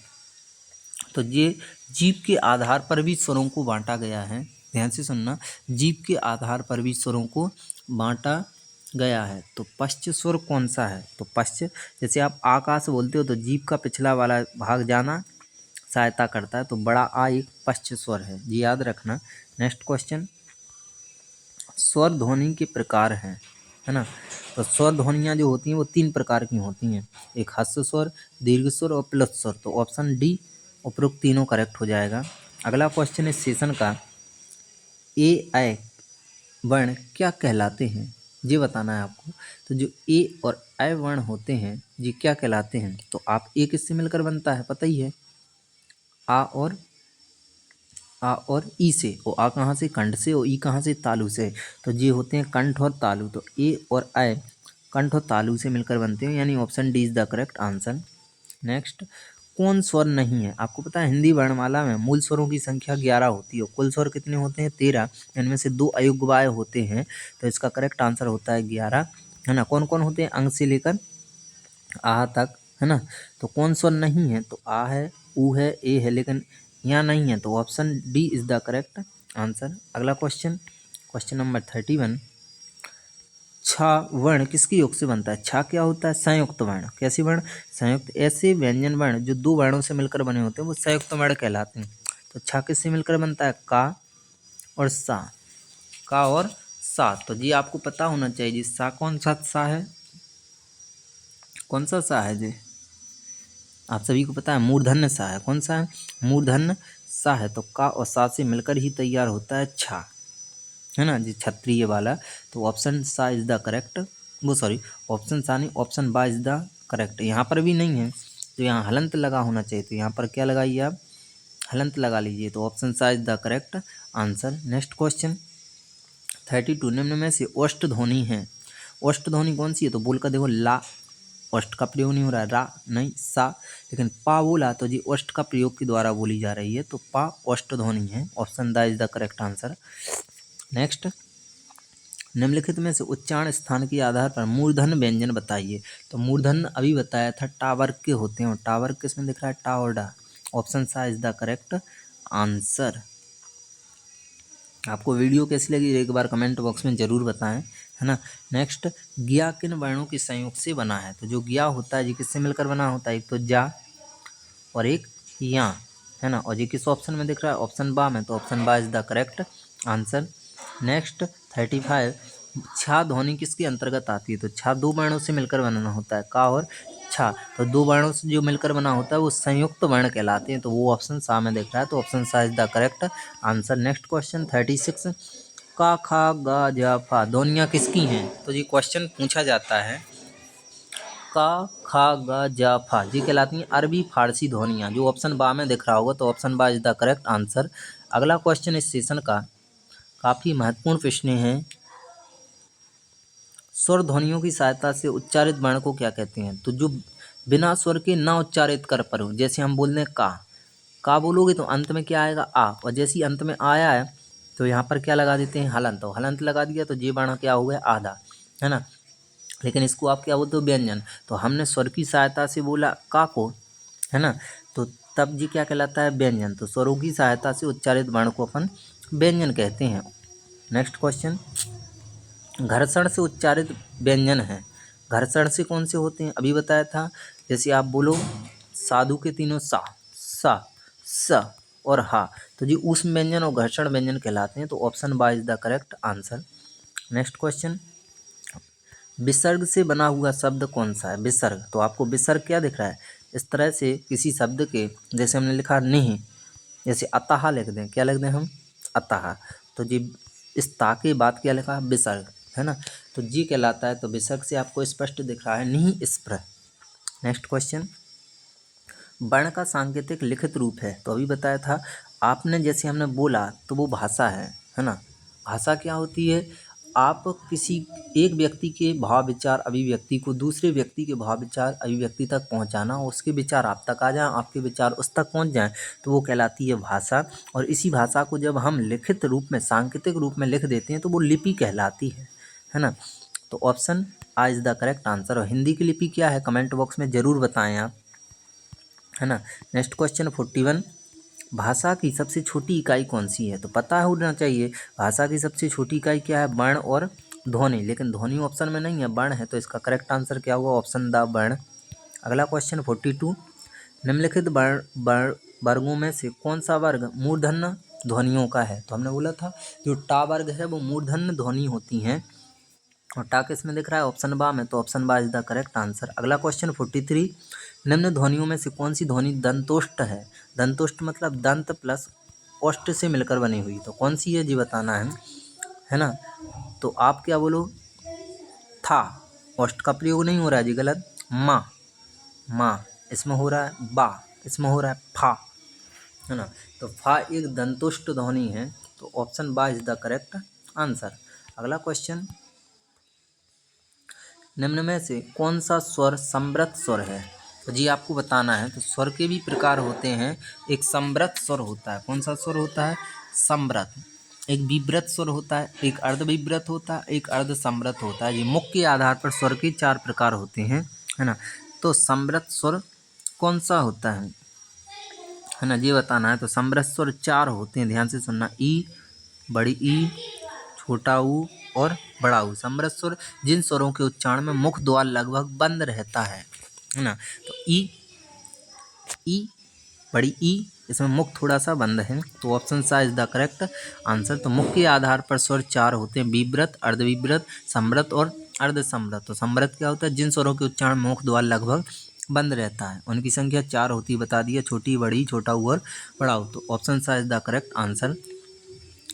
तो ये जीभ के आधार पर भी स्वरों को बांटा गया है। ध्यान से सुनना, जीभ के आधार पर भी स्वरों को बांटा गया है। तो पश्च स्वर कौन सा है? तो पश्च, जैसे आप आकाश बोलते हो तो जीभ का पिछला वाला भाग जाना सहायता करता है। तो बड़ा आ एक पश्च स्वर है, ये याद रखना। नेक्स्ट क्वेश्चन, स्वर ध्वनि के प्रकार हैं, है ना। तो स्वर ध्वनियाँ जो होती हैं वो 3 प्रकार की होती हैं, एक ह्रस्व स्वर, दीर्घ स्वर और प्लुत स्वर। तो ऑप्शन डी उपरोक्त तीनों करेक्ट हो जाएगा। अगला क्वेश्चन इस सेशन का, ए ऐ वर्ण क्या कहलाते हैं? ये बताना है आपको। तो जो ए और ऐ वर्ण होते हैं ये क्या कहलाते हैं? तो आप ए किससे मिलकर बनता है पता ही है, आ और ई से। और आ कहाँ से? कंठ से। और ई कहाँ से? तालु से। तो ये होते हैं कंठ और तालु। तो ए और ऐ कंठ और तालु से मिलकर बनते हैं, यानी option D is the correct answer. Next, कौन स्वर नहीं है? आपको पता है हिंदी वर्णमाला में मूल स्वरों की संख्या 11 होती है। कुल स्वर कितने होते हैं? 13। इनमें से 2 अयुग्मवाय होते हैं। तो इसका करेक्ट आंसर होता है 11, है ना। कौन कौन होते हैं? अंग से लेकर आ तक, है ना। तो कौन स्वर नहीं है? तो आ है, ऊ है, ए है, लेकिन यहाँ नहीं है। तो option D is the correct answer. अगला क्वेश्चन, क्वेश्चन नंबर 31, छा वर्ण किसके योग से बनता है? छा क्या होता है? संयुक्त वर्ण। कैसे वर्ण? संयुक्त। ऐसे व्यंजन वर्ण जो 2 वर्णों से मिलकर बने होते हैं वो संयुक्त वर्ण कहलाते हैं। तो छा किससे मिलकर बनता है? का और सा। का और सा। तो जी आपको पता होना चाहिए जी सा कौन सा सा है, कौन सा सा है जी? आप सभी को पता है मूर्धन्य सा है। कौन सा है? मूर्धन्य सा है। तो का और सा से मिलकर ही तैयार होता है छा, है ना जी, क्षत्रिय वाला। तो ऑप्शन सा इज द करेक्ट, वो सॉरी ऑप्शन सा नहीं, ऑप्शन बा इज द करेक्ट। यहाँ पर भी नहीं है तो यहाँ हलंत लगा होना चाहिए। तो यहाँ पर क्या लगाइए आप? हलंत लगा लीजिए। तो ऑप्शन सा is the correct answer. Next question 32, निम्न में से ओष्ठ ध्वनि है। ओष्ठ ध्वनि कौन सी है? तो बोल कर देखो, ला ओष्ठ का प्रयोग नहीं हो रहा है, रा नहीं, सा। लेकिन पा बोला तो जी ओष्ठ का प्रयोग के द्वारा बोली जा रही है। तो पा ओष्ठ ध्वनि है। Option D is the correct answer. Next, निम्नलिखित में से उच्चारण स्थान के आधार पर मूर्धन्य व्यंजन बताइए। तो मूर्धन्य अभी बताया था टावर्ग के होते हैं। और टावर्ग किसमें दिख रहा है? टा और डा। ऑप्शन सा इज द करेक्ट आंसर। आपको वीडियो कैसी लगी एक बार कमेंट बॉक्स में ज़रूर बताएं, है ना। नेक्स्ट, ज्ञा किन वर्णों के संयोग से बना है? तो जो ज्ञा होता है जी किससे मिलकर बना होता है? एक तो जा और एक या, है ना। और जी किस ऑप्शन में दिख रहा है? ऑप्शन बा में। तो ऑप्शन बा is the correct answer. Next 35, छा ध्वनि किसके अंतर्गत आती है? तो छा 2 वर्णों से मिलकर बनाना होता है, का और छा। तो 2 वर्णों से जो मिलकर बना होता है वो संयुक्त वर्ण कहलाते हैं। तो वो ऑप्शन सा में दिख रहा है। तो ऑप्शन सा is the correct answer. Next question 36, का खा गा जा फा ध्वनियाँ किसकी हैं? तो ये क्वेश्चन पूछा जाता है। का खा गा जा फा जी कहलाती हैं अरबी फारसी ध्वनियाँ। जो ऑप्शन बा में दिख रहा होगा तो ऑप्शन बा इज द करेक्ट आंसर। अगला क्वेश्चन इस सेशन का काफ़ी महत्वपूर्ण प्रश्न है, स्वर ध्वनियों की सहायता से उच्चारित वर्ण को क्या कहते हैं? तो जो बिना स्वर के ना उच्चारित कर पर हो, जैसे हम बोल रहे हैं का बोलोगे तो अंत में क्या आएगा? आ। और जैसे ही अंत में आया है तो यहाँ पर क्या लगा देते हैं? हलंत। तो हलंत लगा दिया तो ये वर्ण क्या हो गया? आधा, है ना। लेकिन इसको आप क्या बोलते हो? व्यंजन। तो हमने स्वर की सहायता से बोला का को, है ना। तो तब जी क्या कहलाता है? व्यंजन। तो स्वरों की सहायता से उच्चारित वर्ण को अपन व्यंजन कहते हैं। नेक्स्ट क्वेश्चन, घर्षण से उच्चारित व्यंजन है। घर्षण से कौन से होते हैं? अभी बताया था। जैसे आप बोलो साधु के तीनों सा स और हा, तो जी उस व्यंजन और घर्षण व्यंजन कहलाते हैं। तो ऑप्शन बा is the correct answer. Next question, विसर्ग से बना हुआ शब्द कौन सा है? विसर्ग। तो आपको विसर्ग क्या दिख रहा है? इस तरह से किसी शब्द के, जैसे हमने लिखा नहीं, जैसे अतः लिख दें, क्या लिख दें हम? अतः। तो जी इस ता के बाद क्या लिखा है, विसर्ग, है ना, तो जी कहलाता है। तो विसर्ग से आपको स्पष्ट दिख रहा है, नहीं स्पृह। नेक्स्ट क्वेश्चन, वर्ण का सांकेतिक लिखित रूप है, तो अभी बताया था आपने, जैसे हमने बोला तो वो भाषा है ना। भाषा क्या होती है, आप किसी एक व्यक्ति के भाव विचार अभिव्यक्ति को दूसरे व्यक्ति के भाव विचार अभिव्यक्ति तक पहुंचाना, उसके विचार आप तक आ जाएं, आपके विचार उस तक पहुंच जाएं, तो वो कहलाती है भाषा। और इसी भाषा को जब हम लिखित रूप में, सांकेतिक रूप में लिख देते हैं तो वो लिपि कहलाती है ना। तो ऑप्शन आ इज द करेक्ट आंसर। और हिंदी की लिपि क्या है, कमेंट बॉक्स में ज़रूर बताएं आप, है ना। नेक्स्ट क्वेश्चन 41, भाषा की सबसे छोटी इकाई कौन सी है, तो पता होना चाहिए भाषा की सबसे छोटी इकाई क्या है, वर्ण और ध्वनि, लेकिन ध्वनि ऑप्शन में नहीं है, वर्ण है, तो इसका करेक्ट आंसर क्या हुआ, ऑप्शन द वर्ण। अगला क्वेश्चन 42, निम्नलिखित वर्गों में से कौन सा वर्ग मूर्धन्य ध्वनियों का है, तो हमने बोला था जो टा वर्ग है वो मूर्धन्य ध्वनि होती हैं, और टा किस में दिख रहा है, ऑप्शन बा में, तो ऑप्शन बा इज द करेक्ट आंसर। अगला क्वेश्चन 43, निम्न ध्वनियों में से कौन सी ध्वनि दंतोष्ट है, दंतोष्ट मतलब दंत प्लस ओष्ठ से मिलकर बनी हुई, तो कौन सी है जी बताना है ना। तो आप क्या बोलो, था, ओष्ठ का प्रयोग नहीं हो रहा है जी, गलत, माँ, माँ इसमें हो रहा है, बा इसमें हो रहा है, फा, है ना। तो फा एक दंतुष्ट ध्वनि है, तो ऑप्शन बा इज द करेक्ट आंसर। अगला क्वेश्चन, निम्न में से कौन सा स्वर समृत स्वर है, तो जी आपको बताना है। तो स्वर के भी प्रकार होते हैं, एक समृत स्वर होता है, कौन सा स्वर होता है, समृत, एक विव्रत स्वर होता है, एक अर्ध विव्रत होता है, एक अर्ध समृत होता है। ये मुख्य के आधार पर स्वर के 4 प्रकार होते हैं, है ना। तो समृत स्वर कौन सा होता है ना, ये बताना है। तो समृत स्वर 4 होते हैं, ध्यान से सुनना, ई, बड़ी ई, छोटा ऊ और बड़ा ऊ। समृत स्वर जिन स्वरों के उच्चारण में मुख द्वार लगभग बंद रहता है ना। तो ई, बड़ी ई, इसमें मुख थोड़ा सा बंद है, तो ऑप्शन सा इज द करेक्ट आंसर। तो मुख के आधार पर स्वर 4 होते हैं, विव्रत, अर्धविव्रत, समृत और अर्ध समृत। तो समृत क्या होता है, जिन स्वरों के उच्चारण में मुख द्वार लगभग बंद रहता है, उनकी संख्या 4 होती है, बता दिया, छोटी, बड़ी, छोटा ऊ और बड़ा ऊ। तो ऑप्शन सा इज द करेक्ट आंसर।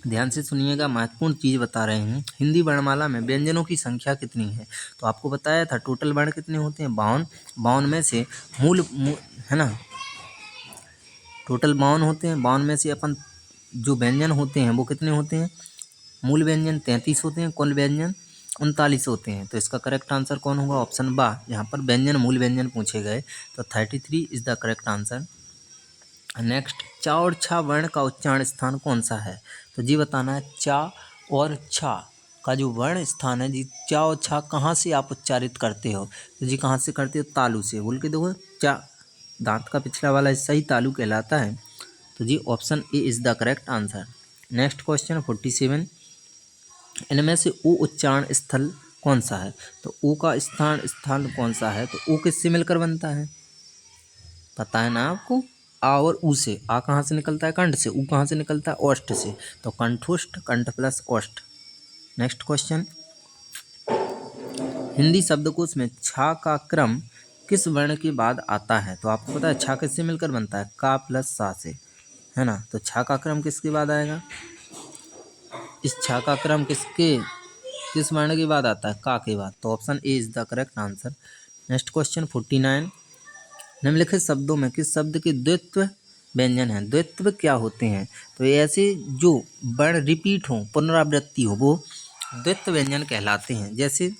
ध्यान से सुनिएगा, महत्वपूर्ण चीज़ बता रहे हैं। हिंदी वर्णमाला में व्यंजनों की संख्या कितनी है, तो आपको बताया था टोटल वर्ण कितने होते हैं, 52, 52 में से है ना, टोटल 52 होते हैं, 52 में से अपन जो व्यंजन होते हैं वो कितने होते हैं, मूल व्यंजन 33 होते हैं, कुल व्यंजन 39 होते हैं। तो इसका करेक्ट आंसर कौन होगा, ऑप्शन बा, यहाँ पर व्यंजन मूल व्यंजन पूछे गए, तो 33 is the correct answer. Next, चा और छा वर्ण का उच्चारण स्थान कौन सा है, तो जी बताना है, चा और छा का जो वर्ण स्थान है जी, चा और छा कहाँ से आप उच्चारित करते हो, तो जी कहाँ से करते हो, तालु से, बोल के देखो, चा दांत का पिछला वाला हिस्सा ही तालु कहलाता है, तो जी option A is the correct answer. Next question 47, इनमें से ऊ उच्चारण स्थल कौन सा है, तो ऊ का स्थान कौन सा है, तो ऊ किससे मिलकर बनता है, पता है ना आपको, आ और ऊ से, आ कहाँ से निकलता है, कंठ से, ऊ कहाँ से निकलता है, ओष्ठ से, तो कंठोष्ठ, कंठ प्लस ओष्ठ। नेक्स्ट क्वेश्चन, हिंदी शब्दकोश में छा का क्रम किस वर्ण के बाद आता है, तो आपको पता है छा किससे मिलकर बनता है, का प्लस सा से, है ना। तो छा का क्रम किसके बाद आएगा, इस छा का क्रम किस वर्ण के बाद आता है, का के बाद, तो option A is the correct answer. Next question 49, निम्नलिखित शब्दों में किस शब्द के द्वित्व व्यंजन हैं, द्वित्व क्या होते हैं, तो ऐसे जो वर्ण रिपीट हो, पुनरावृत्ति हो, वो द्वित्व व्यंजन कहलाते हैं। जैसे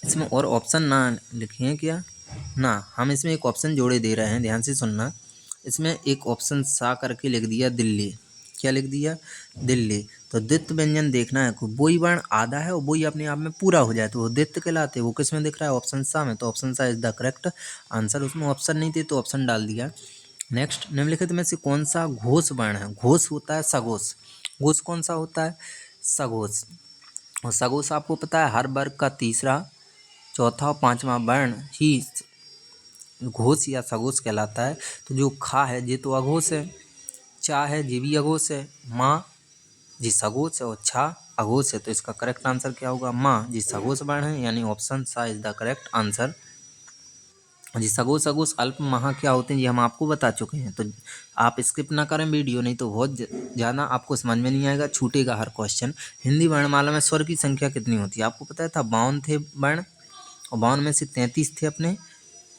इसमें और ऑप्शन ना लिखे हैं क्या, ना, हम इसमें एक ऑप्शन जोड़े दे रहे हैं, ध्यान से सुनना। इसमें एक ऑप्शन सा करके लिख दिया दिल्ली, क्या लिख दिया, दिल्ली। तो द्वित्व व्यंजन देखना है, कोई वही वर्ण आधा है और वही अपने आप में पूरा हो जाए तो वो द्वित्व कहलाते, वो किस में दिख रहा है, ऑप्शन सा में, तो ऑप्शन सा इज द करेक्ट आंसर। उसमें ऑप्शन नहीं थे तो ऑप्शन डाल दिया। नेक्स्ट, निम्नलिखित में से कौन सा घोष वर्ण है, घोष होता है सघोष, घोष कौन सा होता है, सघोष। और सघोष आपको पता है हर वर्ग का तीसरा, चौथा और पांचवा वर्ण ही घोष या सघोष कहलाता है। तो जो खा है ये तो अघोष है, चा है ये भी अघोष है, माँ जी सघोष है और छा अघोष है, तो इसका करेक्ट आंसर क्या होगा, माँ जी सघोष वर्ण है, यानी ऑप्शन सा इज द करेक्ट आंसर। जी सगोश सगोश अल्प महा क्या होते हैं ये हम आपको बता चुके हैं, तो आप स्किप ना करें वीडियो, नहीं तो बहुत ज़्यादा आपको समझ में नहीं आएगा, छूटेगा हर क्वेश्चन। हिंदी वर्णमाला में स्वर की संख्या कितनी होती है? आपको पता था 52 थे वर्ण, और 52 में से 33 थे अपने, है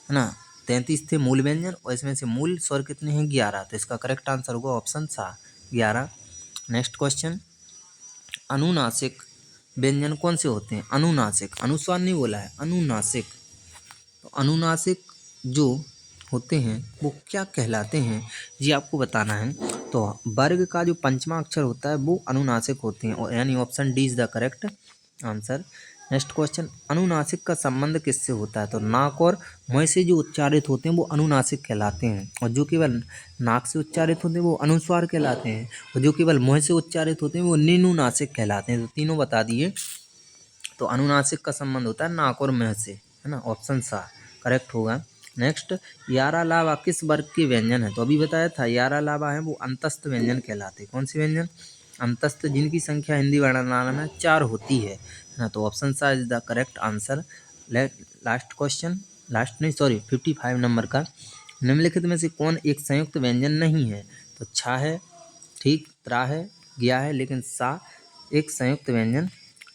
ना, 33 थे मूल व्यंजन, और इसमें से मूल स्वर कितने हैं? 11। तो इसका करेक्ट आंसर होगा ऑप्शन सा 11। नेक्स्ट क्वेश्चन, अनुनासिक व्यंजन कौन से होते हैं? अनुनासिक, अनुस्वार नहीं बोला है, अनुनासिक। तो अनुनासिक जो होते हैं वो क्या कहलाते हैं, ये आपको बताना है। तो वर्ग का जो पंचमा अक्षर होता है वो अनुनासिक होते हैं, और यानी option D is the correct answer. Next question, अनुनासिक का संबंध किससे होता है? तो नाक और मुंह से जो उच्चारित होते हैं वो अनुनासिक कहलाते हैं, और जो केवल नाक से उच्चारित होते हैं वो अनुस्वार कहलाते हैं, और जो केवल मुंह से उच्चारित होते हैं वो निनुनासिक कहलाते हैं। तो तीनों बता दिए। तो अनुनासिक का संबंध होता है नाक और मुंह से, है ना, ऑप्शन सा करेक्ट होगा। नेक्स्ट, यारा लावा किस वर्ग के व्यंजन है? तो अभी बताया था यारा लावा है वो अंतस्थ व्यंजन कहलाते हैं। कौन से व्यंजन? अंतस्थ, जिनकी संख्या हिंदी वर्णमाला में 4 होती है ना, तो ऑप्शन सा is the correct answer. Last question, last नहीं सॉरी 55 नंबर का, निम्नलिखित में से कौन एक संयुक्त व्यंजन नहीं है? तो छा है, ठीक, त्रा है, गया है, लेकिन सा एक संयुक्त व्यंजन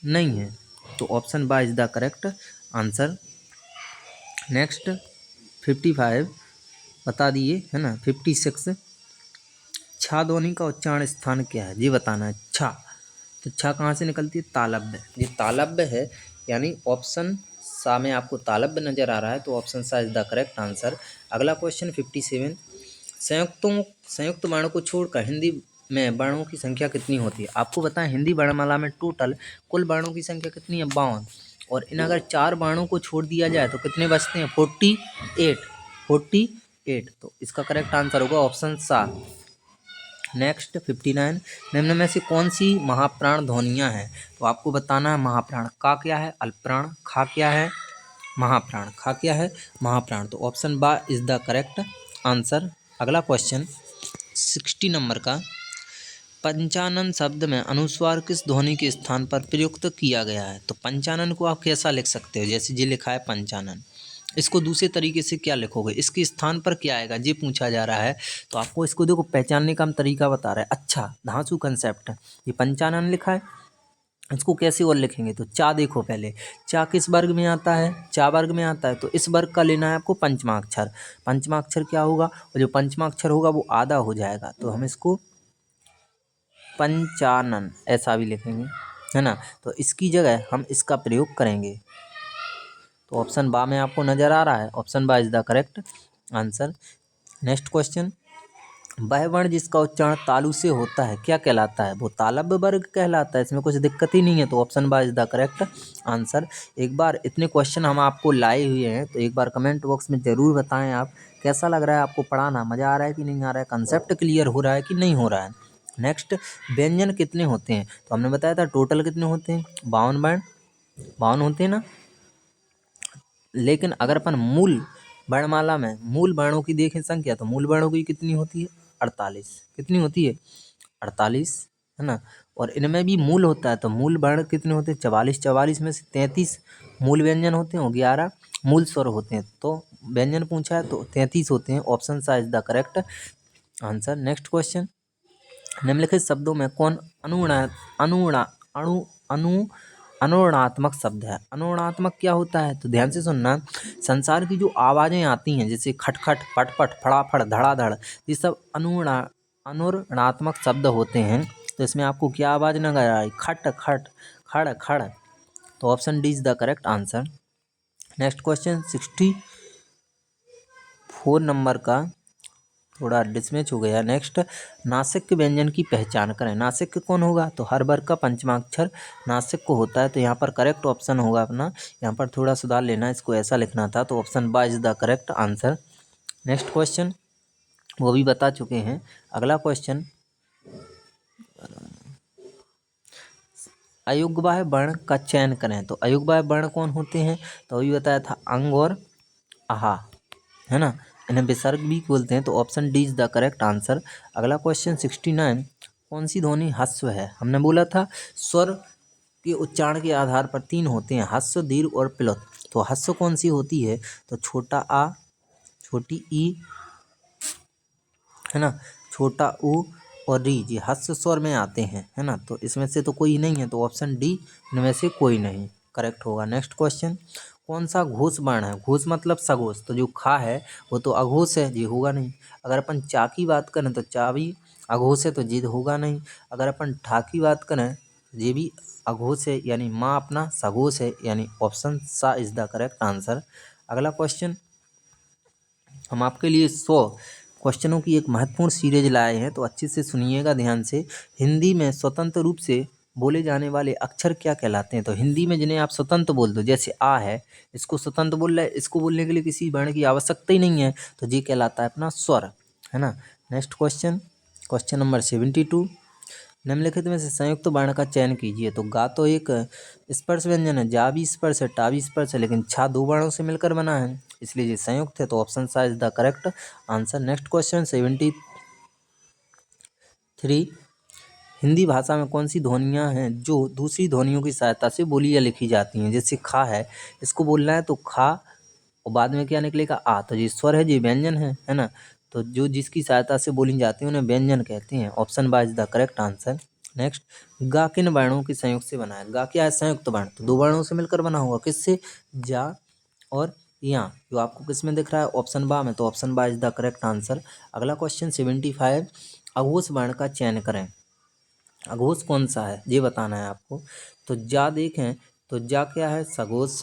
नहीं है। तो ऑप्शन बा is the correct answer. Next 55 बता दिए, है ना। 56, छा ध्वनि का उच्चारण स्थान क्या है? ये बताना है। छा, तो छा कहाँ से निकलती है? तालव्य। ये तालव्य है, यानी ऑप्शन सा में आपको तालव्य नजर आ रहा है, तो ऑप्शन सा इज द करेक्ट आंसर। अगला क्वेश्चन 57, संयुक्त वर्णों को छोड़कर हिंदी में वर्णों की संख्या कितनी होती है? आपको बताएं हिंदी वर्णमाला में टोटल कुल वर्णों की संख्या कितनी है? 52, और इन अगर 4 वर्णों को छोड़ दिया जाए तो कितने बचते हैं? 48। तो इसका करेक्ट आंसर होगा ऑप्शन सा। नेक्स्ट 59, निम्न में से कौन सी महाप्राण ध्वनियाँ हैं? तो आपको बताना है महाप्राण का क्या है? अल्पप्राण। खा क्या है? महाप्राण। खा क्या है? महाप्राण। तो ऑप्शन बा इज द करेक्ट आंसर। अगला क्वेश्चन 60 नंबर का, पंचानन शब्द में अनुस्वार किस ध्वनि के स्थान पर प्रयुक्त किया गया है? तो पंचानन को आप कैसा लिख सकते हो? जैसे ये लिखा है पंचानन, इसको दूसरे तरीके से क्या लिखोगे? इसके स्थान पर क्या आएगा, ये पूछा जा रहा है। तो आपको इसको देखो पहचानने का हम तरीका बता रहे हैं। अच्छा, धांसू कंसेप्ट, ये पंचानन लिखा है, इसको कैसे और लिखेंगे? तो चा देखो पहले, चा किस वर्ग में आता है? चा वर्ग में आता है, तो इस वर्ग का लेना है आपको पंचमाक्षर। पंचमाक्षर क्या होगा? और जो पंचमाक्षर होगा वो आधा हो जाएगा, तो हम इसको पंचानन ऐसा भी लिखेंगे, है ना। तो इसकी जगह हम इसका प्रयोग करेंगे। तो ऑप्शन बा में आपको नज़र आ रहा है, ऑप्शन बा is the correct answer. Next question, वह वर्ण जिसका उच्चारण तालु से होता है क्या कहलाता है? वो तालव्य वर्ग कहलाता है, इसमें कुछ दिक्कत ही नहीं है। तो ऑप्शन बा इज द करेक्ट आंसर। एक बार इतने क्वेश्चन हम आपको लाए हुए हैं, तो एक बार कमेंट बॉक्स में ज़रूर बताएं आप कैसा लग रहा है आपको पढ़ाना, मज़ा आ रहा है कि नहीं आ रहा है, कंसेप्ट क्लियर हो रहा है कि नहीं हो रहा है। नेक्स्ट, व्यंजन कितने होते हैं? तो हमने बताया था टोटल कितने होते हैं? 52 वर्ण, 52 होते हैं ना। लेकिन अगर अपन मूल वर्णमाला में मूल वर्णों की देखें संख्या, तो मूल वर्णों की कितनी होती है? 48। कितनी होती है? 48, है ना। और इनमें भी मूल होता है, तो मूल वर्ण कितने होते हैं? 44। 44 में से 33 मूल व्यंजन होते हैं और 11 मूल स्वर होते हैं। तो व्यंजन पूछा है तो 33 होते हैं, ऑप्शन सा is the correct answer. Next question, निम्नलिखित शब्दों में कौन अनुणा अनुणा अणु अनु अनुरणात्मक शब्द है? अनुरणात्मक क्या होता है? तो ध्यान से सुनना, संसार की जो आवाज़ें आती हैं जैसे खटखट, पटपट, फड़ाफड़, धड़ाधड़, ये सब अनुरणात्मक शब्द होते हैं। तो इसमें आपको क्या आवाज़ नजर आई? खट खट, खड़ खड़। तो option D is the correct answer. Next question 64 number का, थोड़ा डिसमैच हो गया। नेक्स्ट, नासिक व्यंजन की पहचान करें। नासिक कौन होगा? तो हर वर्ग का पंचमाक्षर नासिक को होता है, तो यहाँ पर करेक्ट ऑप्शन होगा अपना, यहाँ पर थोड़ा सुधार लेना, इसको ऐसा लिखना था। तो ऑप्शन बा is the correct answer. Next question वो भी बता चुके हैं। अगला क्वेश्चन, अयुग्मवाह वर्ण का चयन करें। तो अयुग्मवाह वर्ण कौन होते हैं? तो अभी बताया था अंग और आहा, है ना, इन्हें विसर्ग भी बोलते हैं। तो option D is the correct answer. अगला क्वेश्चन 69, कौन सी ध्वनि ह्रस्व है? हमने बोला था स्वर के उच्चारण के आधार पर 3 होते हैं, ह्रस्व, दीर्घ और प्लुत। तो ह्रस्व कौन सी होती है? तो छोटा आ, छोटी ई, है ना, छोटा ऊ और री, ये हस्व स्वर में आते हैं, है ना। तो इसमें से तो कोई नहीं है, तो ऑप्शन डी इनमें से कोई नहीं करेक्ट होगा। नेक्स्ट क्वेश्चन, कौन सा घोष वर्ण है? घोष मतलब सघोष, तो जो खा है वो तो अघोष है, ये होगा नहीं। अगर अपन चा की बात करें तो चा भी अघोष है, तो ये होगा नहीं। अगर अपन ठा की बात करें ये भी अघोष है, यानी माँ अपना सघोष है, यानी ऑप्शन सा इज द करेक्ट आंसर। अगला क्वेश्चन, हम आपके लिए 100 क्वेश्चनों की एक महत्वपूर्ण सीरीज लाए हैं, तो अच्छे से सुनिएगा ध्यान से। हिंदी में स्वतंत्र रूप से बोले जाने वाले अक्षर क्या कहलाते हैं? तो हिंदी में जिन्हें आप स्वतंत्र बोल दो, जैसे आ है, इसको स्वतंत्र बोल रहे हैं, इसको बोलने के लिए किसी वर्ण की आवश्यकता ही नहीं है, तो ये कहलाता है अपना स्वर, है ना। नेक्स्ट क्वेश्चन, क्वेश्चन नंबर 72, निम्नलिखित में से संयुक्त वर्ण का चयन कीजिए। तो गा तो एक स्पर्श व्यंजन है, जा भी स्पर्श है, टा भी स्पर्श है, लेकिन छा दो वर्णों से मिलकर बना है, इसलिए ये संयुक्त है, तो ऑप्शन सा is the correct answer. Next question 73, Hindi भाषा में कौन सी ध्वनियाँ हैं जो दूसरी ध्वनियों की सहायता से बोली या लिखी जाती हैं? जैसे खा है, इसको बोलना है तो खा, और बाद में क्या निकलेगा? आ, तो ये स्वर है, ये व्यंजन है ना। तो जो जिसकी सहायता से बोली जाती है उन्हें व्यंजन कहते हैं, ऑप्शन बा is the correct answer. Next, गा किन वर्णों के संयोग से बना है? गा क्या है? संयुक्त वर्ण, तो दो वर्णों से मिलकर बना होगा, किससे? जा और या, जो आपको किस में दिख रहा है? ऑप्शन बा में, तो ऑप्शन बा इज द करेक्ट आंसर। अगला क्वेश्चन 75, अघोष वर्ण का चयन करें। अघोष कौन सा है ये बताना है आपको। तो जा देखें तो जा क्या है? सघोष,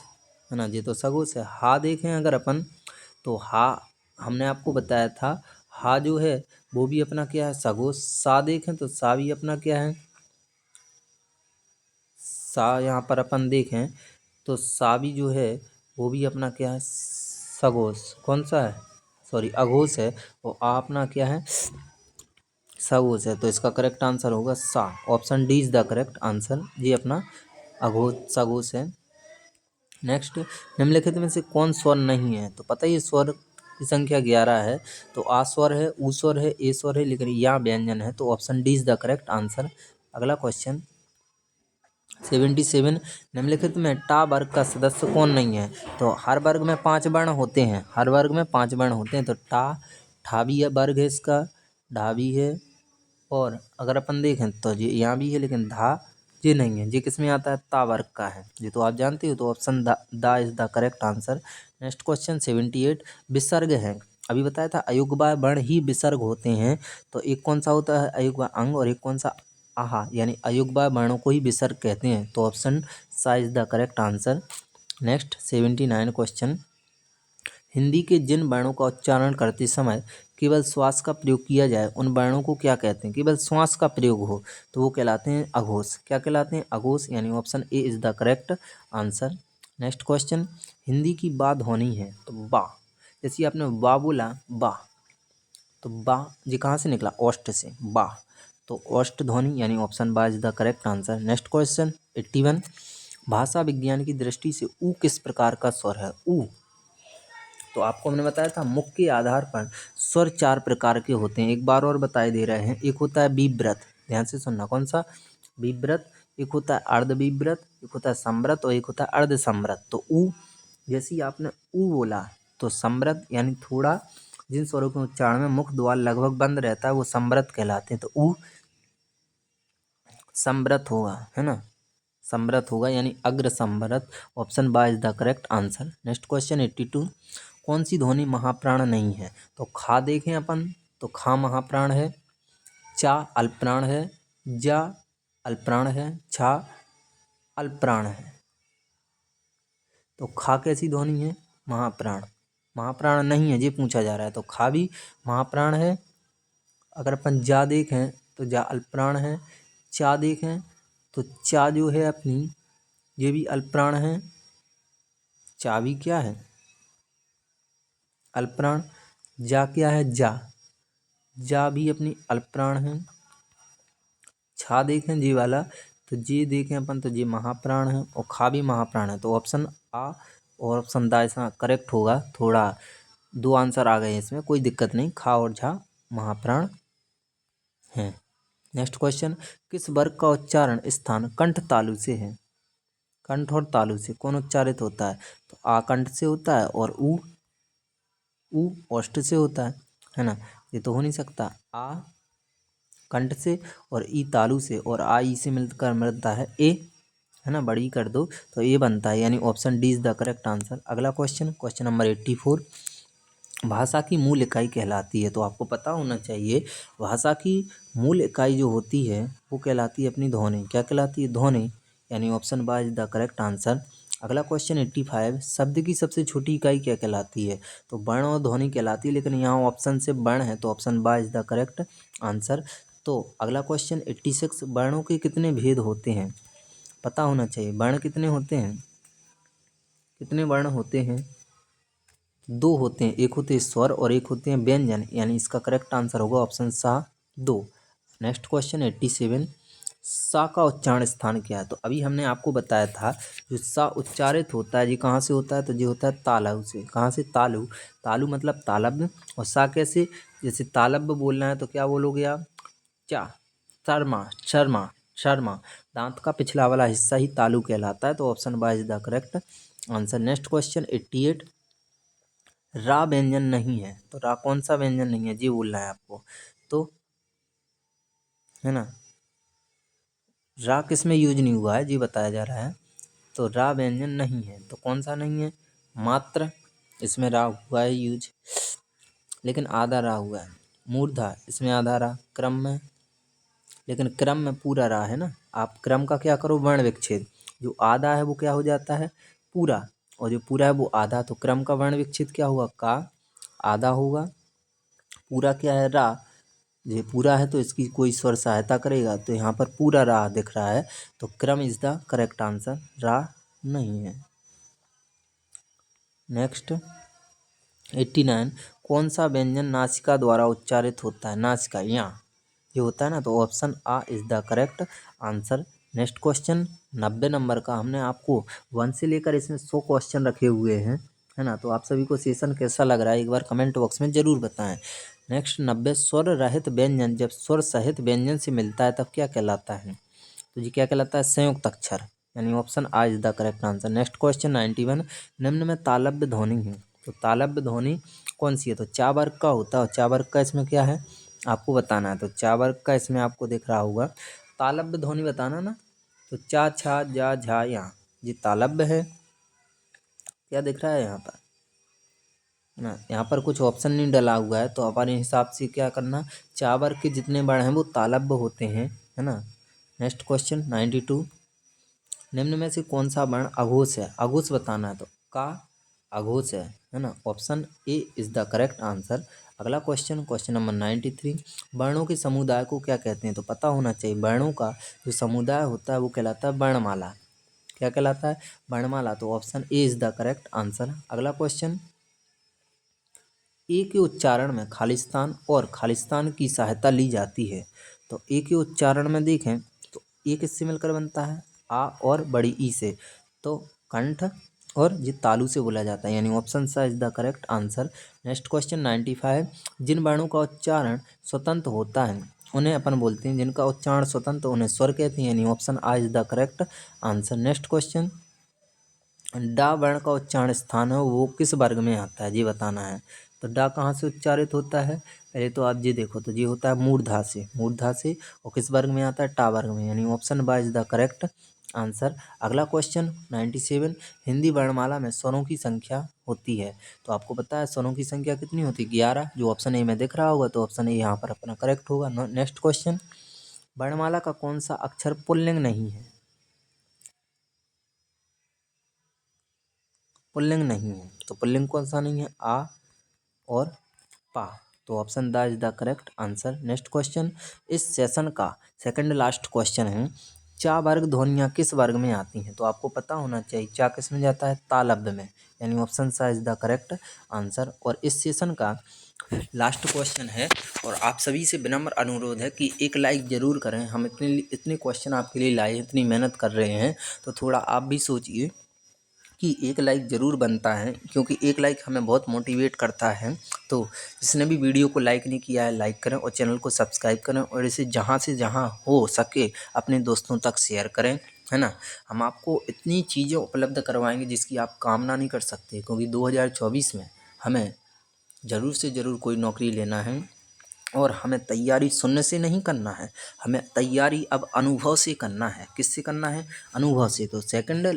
है ना, ये तो सघोष है। हा देखें अगर अपन, तो हा हमने आपको बताया था, हा जो है वो भी अपना क्या है? सघोष। सा देखें तो सा भी अपना क्या है? सा, यहाँ पर अपन देखें तो सा भी जो है वो भी अपना क्या है? सघोष। कौन सा है? सॉरी, अघोष है। और आ अपना क्या है? सघोष है, तो इसका करेक्ट आंसर होगा सा, option D is the correct answer, ये अपना अघोष सघोष है। नेक्स्ट, निम्नलिखित में से कौन स्वर नहीं है? तो पता ही है स्वर की संख्या 11 है, तो आ स्वर है, ऊ स्वर है, ए स्वर है, लेकिन या व्यंजन है, तो option D is the correct answer. अगला क्वेश्चन 77, निम्नलिखित में टा वर्ग का सदस्य कौन नहीं है? तो हर वर्ग में 5 वर्ण होते हैं, हर वर्ग में 5 वर्ण होते हैं, तो टा, ठा भी है वर्ग है इसका, ढा भी है, और अगर अपन देखें तो ये यहाँ भी है, लेकिन धा ये नहीं है, ये किस में आता है? ता वर्ग का है, ये तो आप जानते हो, तो option D is the correct answer. Next question 78, विसर्ग है, अभी बताया था अयुग्म वर्ण ही विसर्ग होते हैं, तो एक कौन सा होता है? अयुग्म अंग, और एक कौन सा? आहा, यानी अयुग्म वर्णों को ही विसर्ग कहते हैं, तो ऑप्शन सा is the correct answer. Next 79 question, Hindi के जिन वर्णों का उच्चारण करते समय केवल श्वास का प्रयोग किया जाए उन वर्णों को क्या कहते हैं? केवल श्वास का प्रयोग हो तो वो कहलाते हैं अघोष। क्या कहलाते हैं? अघोष, यानी option A is the correct answer. Next question, Hindi की बा ध्वनि है, तो बा, जैसे आपने बा बोला, बा, तो बा ये कहाँ से निकला? ओष्ठ से, बा, तो ओष्ठ ध्वनि, यानी ऑप्शन बा is the correct answer. Next question 81, भाषा विज्ञान की दृष्टि से ऊ किस प्रकार का स्वर है? ऊ, तो आपको हमने बताया था मुख के आधार पर स्वर 4 प्रकार के होते हैं, एक बार और बताए दे रहे हैं। एक होता है विव्रत, ध्यान से सुनना, कौन सा? विव्रत। एक होता है अर्ध विव्रत, एक होता है समृत, और एक होता है अर्ध समृत। तो ऊ, जैसे ही आपने ऊ बोला तो समृत, यानी थोड़ा जिन स्वरों के उच्चारण में मुख द्वार लगभग बंद रहता है वो समृत कहलाते हैं, तो ऊ समृत होगा, है ना, समृत होगा, यानी अग्र समृत, ऑप्शन बा is the correct answer. Next question 82, कौन सी ध्वनि महाप्राण नहीं है? तो खा देखें अपन, तो खा महाप्राण है, चा अल्पप्राण है, जा अल्पप्राण है, छा अल्पप्राण है, तो खा कैसी ध्वनि है? महाप्राण। महाप्राण नहीं है ये पूछा जा रहा है, तो खा भी महाप्राण है। अगर अपन जा देखें तो जा अल्पप्राण है, चा देखें तो चा जो है अपनी ये भी अल्पप्राण है, चा भी क्या है? अल्पप्राण। जा क्या है? जा, जा भी अपनी अल्पप्राण है। छा देखें जी वाला, तो जी देखें अपन, तो जी महाप्राण है, और खा भी महाप्राण है, तो ऑप्शन आ और ऑप्शन दा इसका करेक्ट होगा। थोड़ा दो आंसर आ गए इसमें, कोई दिक्कत नहीं, खा और झा महाप्राण हैं। नेक्स्ट क्वेश्चन, किस वर्ग का उच्चारण स्थान कंठ तालु से है? कंठ और तालु से कौन उच्चारित होता है? तो आ कंठ से होता है, और ऊ ऊ ओष्ठ से होता है ना, ये तो हो नहीं सकता। आ कंठ से और ई तालु से और आ ई से मिलकर बनता है ए, है ना, बड़ी कर दो तो ए बनता है, यानी option D is the correct answer. अगला क्वेश्चन, क्वेश्चन नंबर 84, भाषा की मूल इकाई कहलाती है, तो आपको पता होना चाहिए भाषा की मूल इकाई जो होती है वो कहलाती है अपनी ध्वनि। क्या कहलाती है? ध्वनि, यानी option B is the correct answer. अगला क्वेश्चन 85, शब्द की सबसे छोटी इकाई क्या कहलाती है? तो वर्ण और ध्वनि कहलाती है, लेकिन यहाँ ऑप्शन से वर्ण है तो option B is the correct answer. तो अगला क्वेश्चन 86, वर्णों के कितने भेद होते हैं? पता होना चाहिए, वर्ण कितने होते हैं, कितने वर्ण होते हैं? दो होते हैं, एक होते हैं स्वर और एक होते हैं व्यंजन, यानी इसका करेक्ट आंसर होगा ऑप्शन सा, दो। नेक्स्ट क्वेश्चन 87, सा का उच्चारण स्थान क्या है? तो अभी हमने आपको बताया था जो सा उच्चारित होता है जी कहाँ से होता है? तो ये होता है तालु से। कहाँ से? तालु। तालु मतलब तालब। और सा कैसे? जैसे तालब बोलना है तो क्या बोलोगे आप? चा, शर्मा, शर्मा, शर्मा। दांत का पिछला वाला हिस्सा ही तालु कहलाता है, तो option B is the correct answer. Next question 88, रा व्यंजन नहीं है, तो रा कौन सा व्यंजन नहीं है जी बोलना है आपको, तो है ना, रा किस में यूज नहीं हुआ है जी बताया जा रहा है, तो रा व्यंजन नहीं है, तो कौन सा नहीं है? मात्र, इसमें रा हुआ है यूज, लेकिन आधा रा हुआ है। मूर्धा, इसमें आधा रा। क्रम में, लेकिन क्रम में पूरा रा है ना। आप क्रम का क्या करो? वर्ण विच्छेद। जो आधा है वो क्या हो जाता है? पूरा, और जो पूरा है वो आधा, तो क्रम का वर्ण विच्छेद क्या हुआ? का, आधा होगा। पूरा क्या है? रा। ये पूरा है तो इसकी कोई स्वर सहायता करेगा, तो यहाँ पर पूरा रा दिख रहा है, तो क्रम इज द करेक्ट आंसर, रा नहीं है। नेक्स्ट 89, कौन सा व्यंजन नासिका द्वारा उच्चारित होता है? नासिका, यहाँ ये होता है ना, तो ऑप्शन आ is the correct answer. Next question 90 number का, हमने आपको 1 से लेकर इसमें 100 क्वेश्चन रखे हुए हैं, है ना, तो आप सभी को सेशन कैसा लग रहा है एक बार कमेंट बॉक्स में ज़रूर बताएं। नेक्स्ट 90, स्वर रहित व्यंजन जब स्वर सहित व्यंजन से मिलता है तब क्या कहलाता है? तो ये क्या कहलाता है? संयुक्त अक्षर, यानी ऑप्शन आ is the correct answer. Next question 91, निम्न में तालव्य ध्वनि है, तो तालव्य ध्वनि कौन सी है? तो चा वर्ग का होता है, और चा वर्ग का इसमें क्या है आपको बताना है, तो चा वर्ग का इसमें आपको दिख रहा होगा। तालव्य ध्वनि बताना ना, तो चा, छा, जा, झा, यहाँ ये तालव्य है। क्या दिख रहा है यहाँ पर? ना, यहाँ पर कुछ ऑप्शन नहीं डला हुआ है, तो हमारे हिसाब से क्या करना, चा वर्ग के जितने वर्ण हैं वो तालव्य होते हैं, है ना। नेक्स्ट क्वेश्चन 92, निम्न में से कौन सा वर्ण अघोष है? अघोष बताना है, तो का अघोष है ना, option A is the correct answer. अगला क्वेश्चन, क्वेश्चन नंबर 93, वर्णों के समुदाय को क्या कहते हैं? तो पता होना चाहिए, वर्णों का जो समुदाय होता है वो कहलाता है वर्णमाला। क्या कहलाता है? वर्णमाला, तो option A is the correct answer. अगला क्वेश्चन, ए के उच्चारण में खालिस्तान और खालिस्तान की सहायता ली जाती है, तो ए के उच्चारण में देखें तो ए किससे मिलकर बनता है? आ और बड़ी ई से, तो कंठ और ये तालु से बोला जाता है, यानी ऑप्शन सा is the correct answer. Next question 95, जिन वर्णों का उच्चारण स्वतंत्र होता है उन्हें अपन बोलते हैं, जिनका उच्चारण स्वतंत्र उन्हें स्वर कहते हैं, यानी ऑप्शन आ is the correct answer. Next question, डा वर्ण का उच्चारण स्थान है वो किस वर्ग में आता है ये बताना है, तो डा कहाँ से उच्चारित होता है? पहले तो आप ये देखो, तो ये होता है मूर्धा से, मूर्धा से, और किस वर्ग में आता है? टा वर्ग में, यानी option B is the correct answer. अगला क्वेश्चन 97, हिंदी वर्णमाला में स्वरों की संख्या होती है, तो आपको पता है स्वरों की संख्या कितनी होती है? 11, जो ऑप्शन ए में दिख रहा होगा, तो ऑप्शन ए यहाँ पर अपना करेक्ट होगा। नेक्स्ट क्वेश्चन, वर्णमाला का कौन सा अक्षर पुल्लिंग नहीं है? पुल्लिंग नहीं है, तो पुल्लिंग कौन सा नहीं है? आ और पा, तो option D is the correct answer. Next question, इस सेशन का सेकंड लास्ट क्वेश्चन है, चा वर्ग ध्वनियाँ किस वर्ग में आती हैं? तो आपको पता होना चाहिए चा किस में जाता है? तालव्य में, यानी ऑप्शन सा इज द करेक्ट आंसर। और इस सेशन का लास्ट क्वेश्चन है, और आप सभी से विनम्र अनुरोध है कि एक लाइक ज़रूर करें। हम इतने क्वेश्चन आपके लिए लाए, इतनी मेहनत कर रहे हैं, तो थोड़ा आप भी सोचिए कि एक लाइक ज़रूर बनता है, क्योंकि एक लाइक हमें बहुत मोटिवेट करता है। तो जिसने भी वीडियो को लाइक नहीं किया है लाइक करें, और चैनल को सब्सक्राइब करें, और इसे जहाँ से जहाँ हो सके अपने दोस्तों तक शेयर करें, है ना। हम आपको इतनी चीज़ें उपलब्ध करवाएंगे जिसकी आप कामना नहीं कर सकते, क्योंकि 2024 में हमें ज़रूर से ज़रूर कोई नौकरी लेना है और हमें तैयारी सुनने से नहीं करना है, हमें तैयारी अब अनुभव से करना है। किससे करना है? अनुभव से। तो सेकंड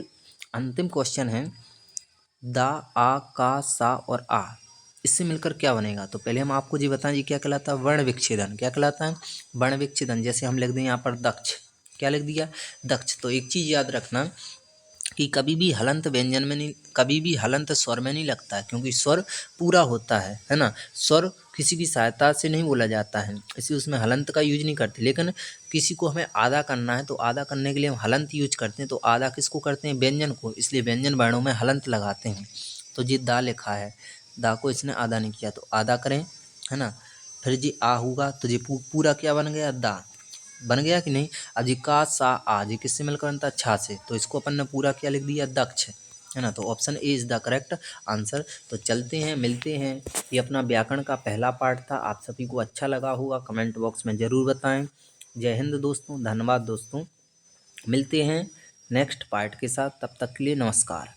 अंतिम क्वेश्चन है दा, आ, का, सा और आ, इससे मिलकर क्या बनेगा? तो पहले हम आपको ये बताएं ये क्या कहलाता है? वर्ण विच्छेदन। क्या कहलाता है? वर्ण विच्छेदन। जैसे हम लिख दें यहाँ पर दक्ष, क्या लिख दिया? दक्ष। तो एक चीज़ याद रखना कि कभी भी हलंत व्यंजन में नहीं, कभी भी हलंत स्वर में नहीं लगता है, क्योंकि स्वर पूरा होता है ना। स्वर किसी की सहायता से नहीं बोला जाता है, इसलिए उसमें हलंत का यूज नहीं करते। लेकिन किसी को हमें आधा करना है तो आधा करने के लिए हम हलंत यूज करते हैं। तो आधा किसको करते हैं? व्यंजन को, इसलिए व्यंजन वर्णों में हलंत लगाते हैं। तो ये दा लिखा है, दा को इसने आधा नहीं किया तो आधा करें, है ना। फिर जी आ होगा तो ये पूरा क्या बन गया? दा बन गया कि नहीं? अब जी का, सा, आ, जी किससे मिलकर बनता है? छा से। तो इसको अपन ने पूरा क्या लिख दिया? दक्ष, है ना। तो option A is the correct answer. तो चलते हैं, मिलते हैं। ये अपना व्याकरण का पहला पार्ट था। आप सभी को अच्छा लगा होगा, कमेंट बॉक्स में ज़रूर बताएं। जय हिंद दोस्तों, धन्यवाद दोस्तों। मिलते हैं नेक्स्ट पार्ट के साथ, तब तक के लिए नमस्कार।